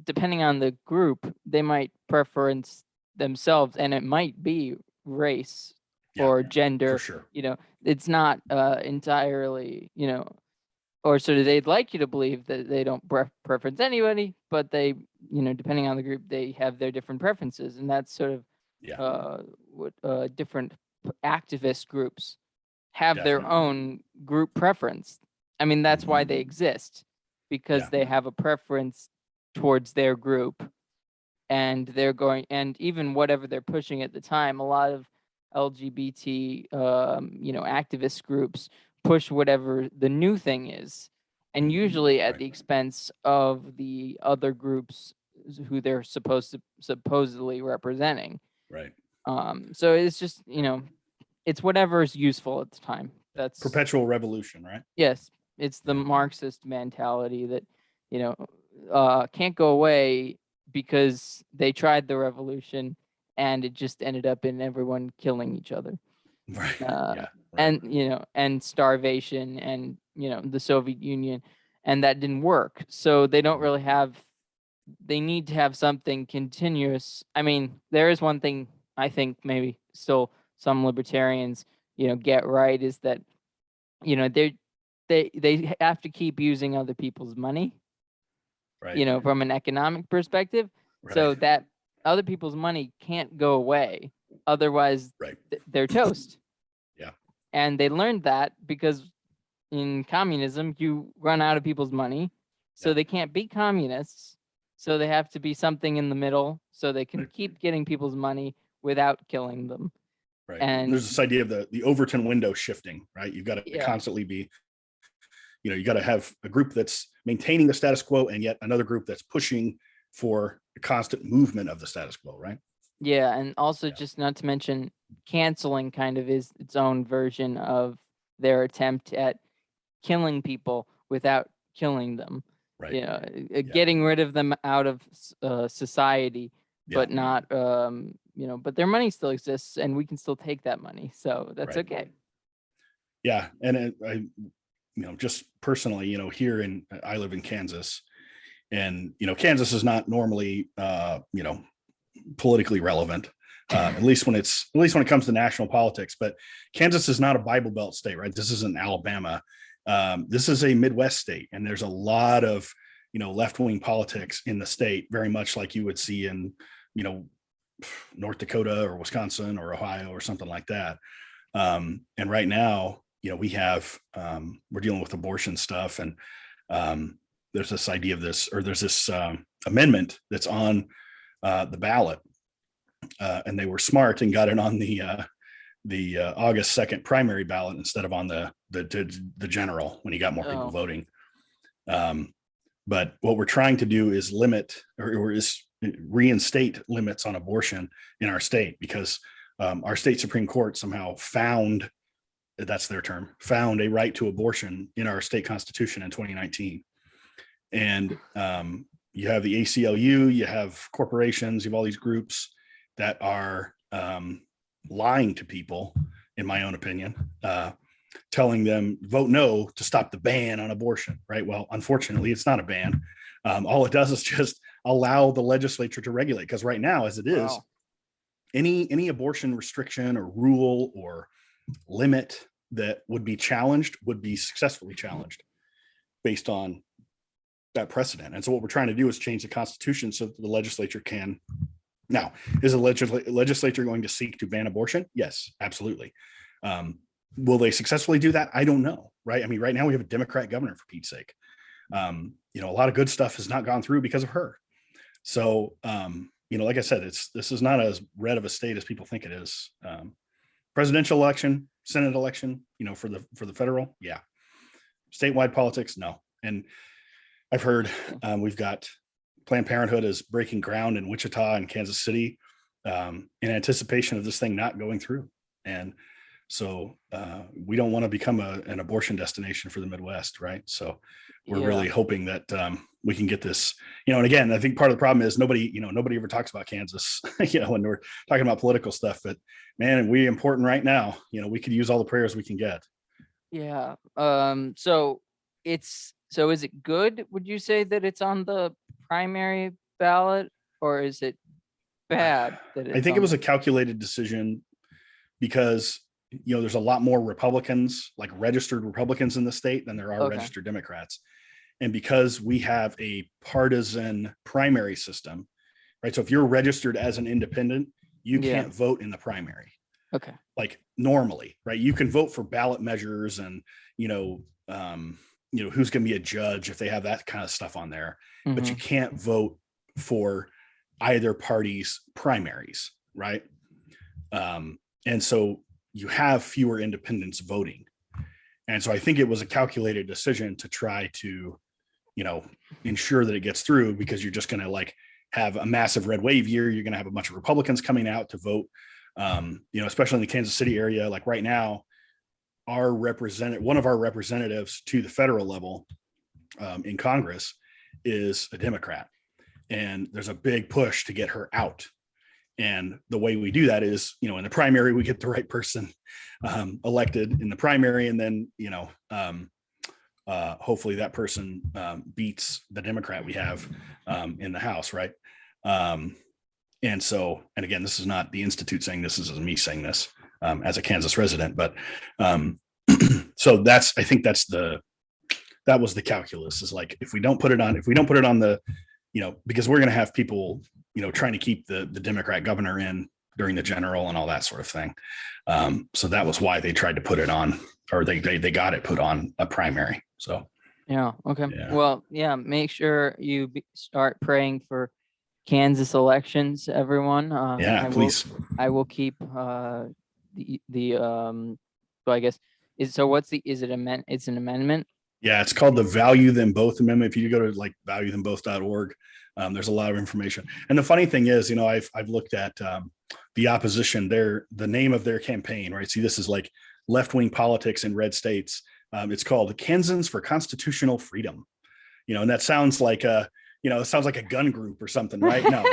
depending on the group, they might preference themselves, and it might be race Yeah, or gender. for sure. It's not entirely, or sort of they'd like you to believe that they don't preference anybody, but they, depending on the group, they have their different preferences, and that's sort of Yeah, what different activist groups have their definitely. own group preference. I mean, that's why they exist, because Yeah. they have a preference towards their group, and and even whatever they're pushing at the time, a lot of LGBT, activist groups push whatever the new thing is, and usually at Right. the expense of the other groups who they're supposedly representing. Right. So it's just, it's whatever is useful at the time. That's Perpetual revolution, right? Yes, it's the Yeah. Marxist mentality that, can't go away because they tried the revolution and it just ended up in everyone killing each other. Right. Uh, Yeah. Right. and starvation and, the Soviet Union, and that didn't work. So they don't really they need to have something continuous. I mean, there is one thing I think maybe still some libertarians, get right, is that, they have to keep using other people's money, Right. from an economic perspective, so Right. that other people's money can't go away. Otherwise, Right. they're toast. Yeah. And they learned that because in communism, you run out of people's money, so Yeah. they can't be communists. So they have to be something in the middle, so they can Right. keep getting people's money without killing them. Right. And There's this idea of the Overton window shifting, right? You've got to yeah, constantly be, you got to have a group that's maintaining the status quo and yet another group that's pushing for a constant movement of the status quo, right? yeah, and also Yeah. just not to mention canceling kind of is its own version of their attempt at killing people without killing them. Right. Getting rid of them out of society, but Yeah. not but their money still exists and we can still take that money. So that's Right. okay. Yeah. And just personally, here I live in Kansas, and, Kansas is not normally, politically relevant, at least when it comes to national politics. But Kansas is not a Bible Belt state, right? This isn't Alabama. This is a Midwest state, and there's a lot of left-wing politics in the state, very much like you would see in North Dakota or Wisconsin or Ohio or something like that. And right now, we have we're dealing with abortion stuff, and there's this idea of this, or there's this amendment that's on the ballot, and they were smart and got it on the August 2nd primary ballot instead of on the general, when you got more people voting. But what we're trying to do is limit or is reinstate limits on abortion in our state, because our state Supreme Court somehow found, that's their term, found a right to abortion in our state constitution in 2019. And you have the ACLU, you have corporations, you have all these groups that are lying to people, in my own opinion, telling them vote no to stop the ban on abortion, right? Well, unfortunately, it's not a ban. All it does is just allow the legislature to regulate, because right now, as it is, Wow. any abortion restriction or rule or limit that would be challenged would be successfully challenged based on that precedent. And so what we're trying to do is change the Constitution so that the legislature can. Now, is the legislature going to seek to ban abortion? Yes, absolutely. Will they successfully do that? I don't know, right? I mean, right now we have a Democrat governor, for Pete's sake. A lot of good stuff has not gone through because of her. So, like I said, this is not as red of a state as people think it is. Presidential election, Senate election, for the federal, yeah. Statewide politics, no. And I've heard we've got Planned Parenthood is breaking ground in Wichita and Kansas City in anticipation of this thing not going through. And so we don't want to become an abortion destination for the Midwest, right? So we're really hoping that we can get this, and again, I think part of the problem is nobody ever talks about Kansas, when we're talking about political stuff, but man, we important right now, we could use all the prayers we can get. Yeah. So is it good? Would you say that it's on the primary ballot, or is it bad that I it's think it on was a there. calculated decision because, there's a lot more Republicans, like registered Republicans in the state than there are Okay. registered Democrats. And because we have a partisan primary system, right? So if you're registered as an independent, you Yeah. can't vote in the primary. Okay. Like normally, right? You can vote for ballot measures and, who's going to be a judge if they have that kind of stuff on there, but you Mhm. can't vote for either party's primaries, right? And so you have fewer independents voting. And so I think it was a calculated decision to try to, ensure that it gets through, because you're just going to like have a massive red wave year. You're going to have a bunch of Republicans coming out to vote, especially in the Kansas City area. Like right now, one of our representatives to the federal level in Congress is a Democrat. And there's a big push to get her out. And the way we do that is, in the primary, we get the right person elected in the primary. And then, hopefully that person beats the Democrat we have in the House, right? And again, this is not the Institute saying this, is me saying this as a Kansas resident, but so I think that was the calculus, is like, if we don't put it on the, because we're going to have people, trying to keep the Democrat governor in during the general and all that sort of thing. So that was why they tried to put it on, or they got it put on a primary. So, Yeah. Okay. Yeah. Well, yeah. Make sure you start praying for Kansas elections, everyone. yeah, please. I will keep so I guess is it it's an amendment? Yeah, it's called the Value Them Both Amendment. If you go to like valuethemboth.org, there's a lot of information. And the funny thing is, I've looked at the opposition, the name of their campaign, right? See, this is like left-wing politics in red states. It's called the Kansans for Constitutional Freedom. And that sounds like it sounds like a gun group or something, right? No,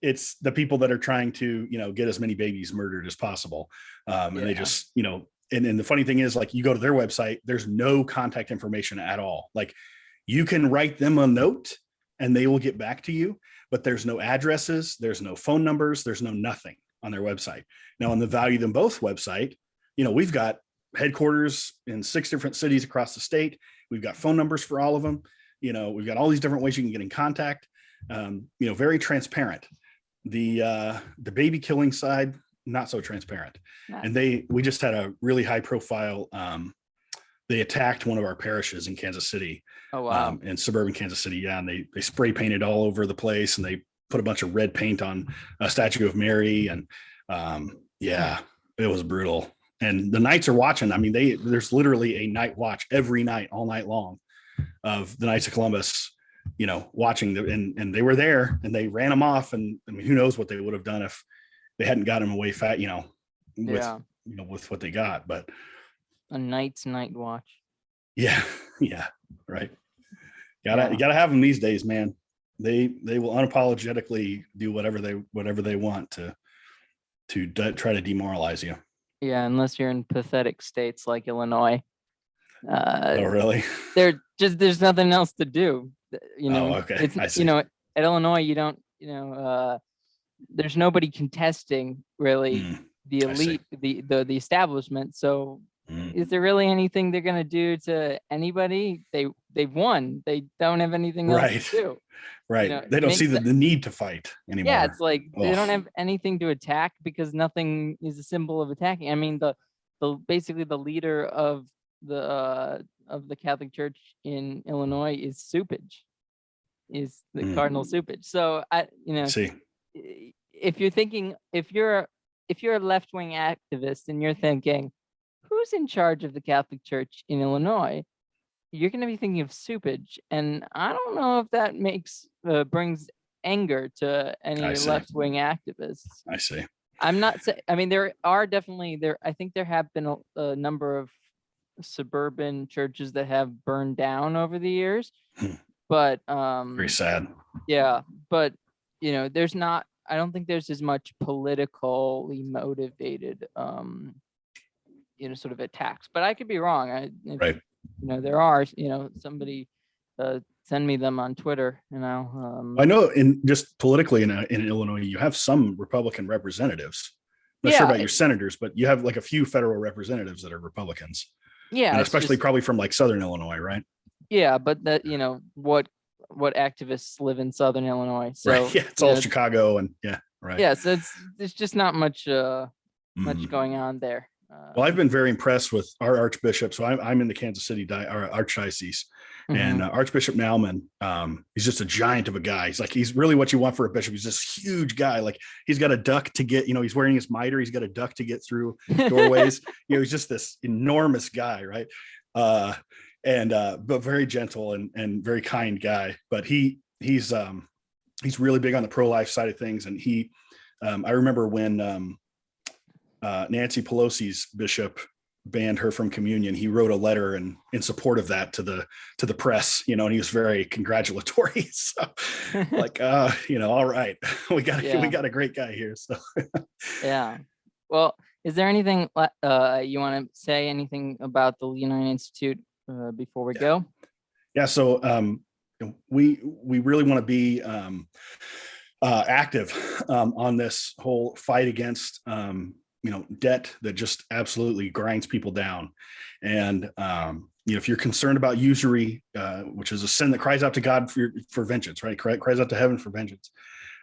it's the people that are trying to, get as many babies murdered as possible. And they just, and the funny thing is, like, you go to their website, there's no contact information at all. Like, you can write them a note and they will get back to you, but there's no addresses, there's no phone numbers, there's no nothing on their website. Now, on the Value Them Both website, we've got headquarters in 6 different cities across the state. We've got phone numbers for all of them. We've got all these different ways you can get in contact. Very transparent. The baby killing side, not so transparent. Nice. And we just had a really high profile. They attacked one of our parishes in Kansas City. Oh, wow. In suburban Kansas City. Yeah. And they spray painted all over the place, and they put a bunch of red paint on a statue of Mary. And it was brutal. And the Knights are watching. I mean, there's literally a night watch every night, all night long, of the Knights of Columbus, watching and they were there, and they ran them off. And I mean, who knows what they would have done if they hadn't got him away fat, with what they got. But a Knight's night watch. Yeah, right. You gotta have them these days, man. They will unapologetically do whatever they want to try to demoralize you. Yeah, unless you're in pathetic states like Illinois. Oh, really? There's nothing else to do. Oh, okay. It's I see. at Illinois, you don't there's nobody contesting really the elite, the establishment. So is there really anything they're gonna do to anybody? They've won. They don't have anything else to do. Right. They don't see the need to fight anymore. Yeah, it's like they don't have anything to attack because nothing is a symbol of attacking. I mean, the basically the leader of the Catholic Church in Illinois is Supage, is the Cardinal Supage. So See. if you're a left-wing activist and you're thinking, who's in charge of the Catholic Church in Illinois? You're going to be thinking of Supage, and I don't know if that brings anger to any left-wing activists. I see. I'm not saying. I mean, there are definitely there. I think there have been a number of suburban churches that have burned down over the years, but very sad. Yeah, but there's not. I don't think there's as much politically motivated, sort of attacks. But I could be wrong. Right. There are, somebody send me them on Twitter. I know in just politically in Illinois, you have some Republican representatives. Not sure Yeah, about your senators, but you have like a few federal representatives that are Republicans, yeah, and it's especially just, probably from like Southern Illinois, right? yeah, but that, what activists live in Southern Illinois. So, Right. Yeah, it's all Chicago and yeah, right. yeah, so it's just not much Mhm. going on there. Well, I've been very impressed with our Archbishop. So I'm in the Kansas City Archdiocese, and Archbishop Naumann, he's just a giant of a guy. He's really what you want for a bishop. He's this huge guy. Like he's got a duck to get, he's wearing his mitre. He's got a duck to get through doorways. He's just this enormous guy, right? But very gentle and very kind guy. But he's really big on the pro-life side of things. And I remember when Nancy Pelosi's bishop banned her from communion, he wrote a letter in support of that to the press, and he was very congratulatory. So like, all right, we got a great guy here. So yeah. Well, is there anything you want to say, anything about the Leonine Institute before we go? Yeah. So we really want to be active on this whole fight against debt that just absolutely grinds people down. And if you're concerned about usury, which is a sin that cries out to God for vengeance, right? Cries out to heaven for vengeance.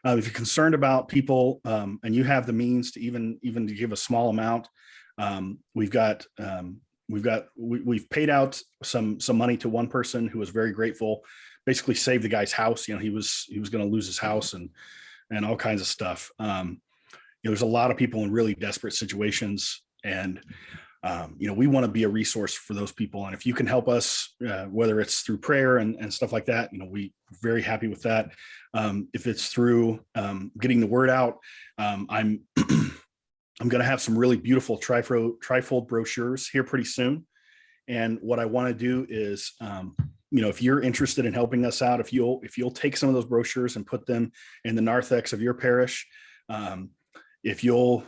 If you're concerned about people and you have the means to even to give a small amount, we've paid out some money to one person who was very grateful. Basically saved the guy's house. He was going to lose his house and all kinds of stuff. There's a lot of people in really desperate situations, and we want to be a resource for those people. And if you can help us, whether it's through prayer and stuff like that, we're very happy with that. If it's through getting the word out, I'm going to have some really beautiful trifold brochures here pretty soon. And what I want to do is, if you're interested in helping us out, if you'll take some of those brochures and put them in the narthex of your parish, if you'll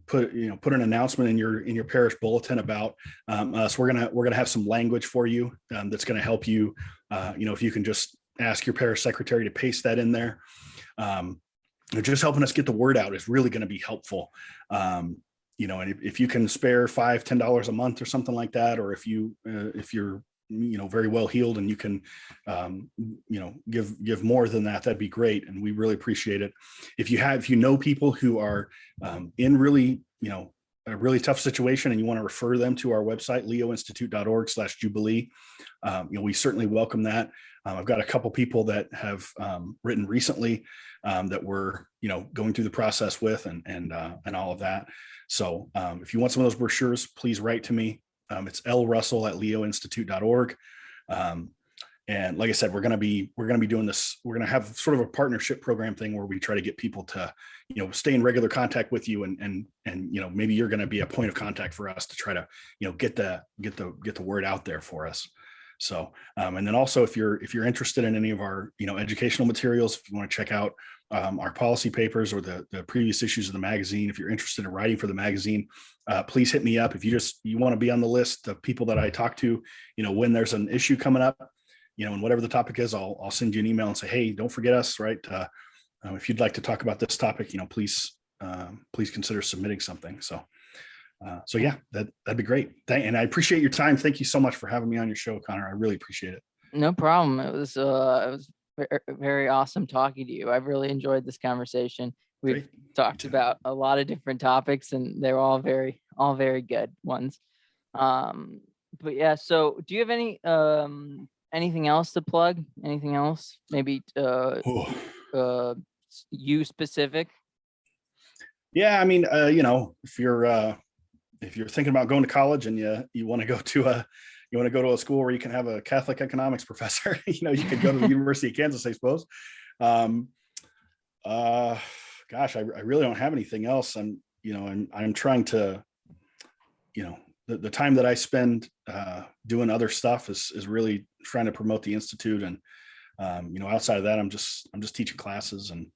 put an announcement in your parish bulletin about us, we're gonna have some language for you that's going to help you. If you can just ask your parish secretary to paste that in there, just helping us get the word out is really going to be helpful. And if you can spare $5-10 a month or something like that, or if you're very well heeled and you can give more than that, that'd be great, and we really appreciate it. If you know people who are in really a really tough situation and you want to refer them to our website, leoinstitute.org/jubilee, we certainly welcome that. I've got a couple people that have written recently that we're going through the process with and all of that. So if you want some of those brochures, please write to me. It's lrussell@leoinstitute.org. And like I said, we're going to be doing this. We're going to have sort of a partnership program thing where we try to get people to, stay in regular contact with you, and maybe you're going to be a point of contact for us to try to, get the word out there for us. So, and then also if you're interested in any of our, educational materials, if you want to check out our policy papers or the previous issues of the magazine, if you're interested in writing for the magazine, please hit me up. If you want to be on the list of people that I talk to, when there's an issue coming up, and whatever the topic is, I'll send you an email and say, hey, don't forget us, right? If you'd like to talk about this topic, please consider submitting something. So yeah, that'd be great. And I appreciate your time. Thank you so much for having me on your show, Connor. I really appreciate it. No problem. It was very awesome talking to you. I've really enjoyed this conversation. We've talked about a lot of different topics, and they're all very good ones. But yeah, so do you have anything else to plug? Anything else? Maybe you specific? Yeah, I mean, if you're thinking about going to college and you want to go to a school where you can have a Catholic economics professor, you could go to the University of Kansas, I suppose. Gosh, I really don't have anything else. I'm trying to, the time that I spend doing other stuff is really trying to promote the Institute. And, outside of that, I'm just teaching classes and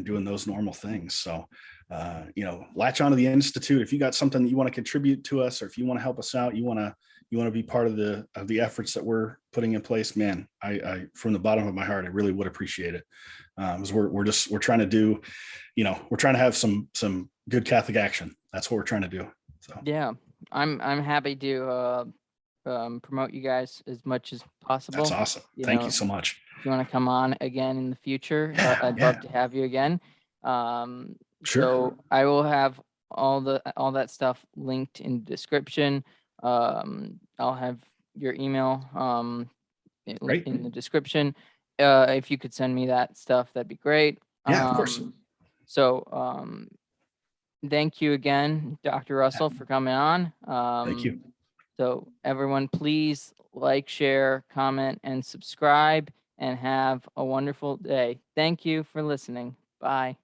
doing those normal things. So, latch onto the Institute. If you got something that you want to contribute to us, or if you want to help us out, you want to, you want to be part of the efforts that we're putting in place, man, I from the bottom of my heart, I really would appreciate it. Because we're trying to do, we're trying to have some good Catholic action. That's what we're trying to do. So Yeah, I'm happy to promote you guys as much as possible. that's awesome. Thank you so much. If you want to come on again in the future, Yeah, I'd love to have you again. Sure. So I will have all that stuff linked in the description. I'll have your email Great. in the description. If you could send me that stuff, that'd be great. Yeah, of course. So thank you again, Dr. Russell, for coming on. Thank you. So everyone, please like, share, comment, and subscribe, and have a wonderful day. Thank you for listening. Bye.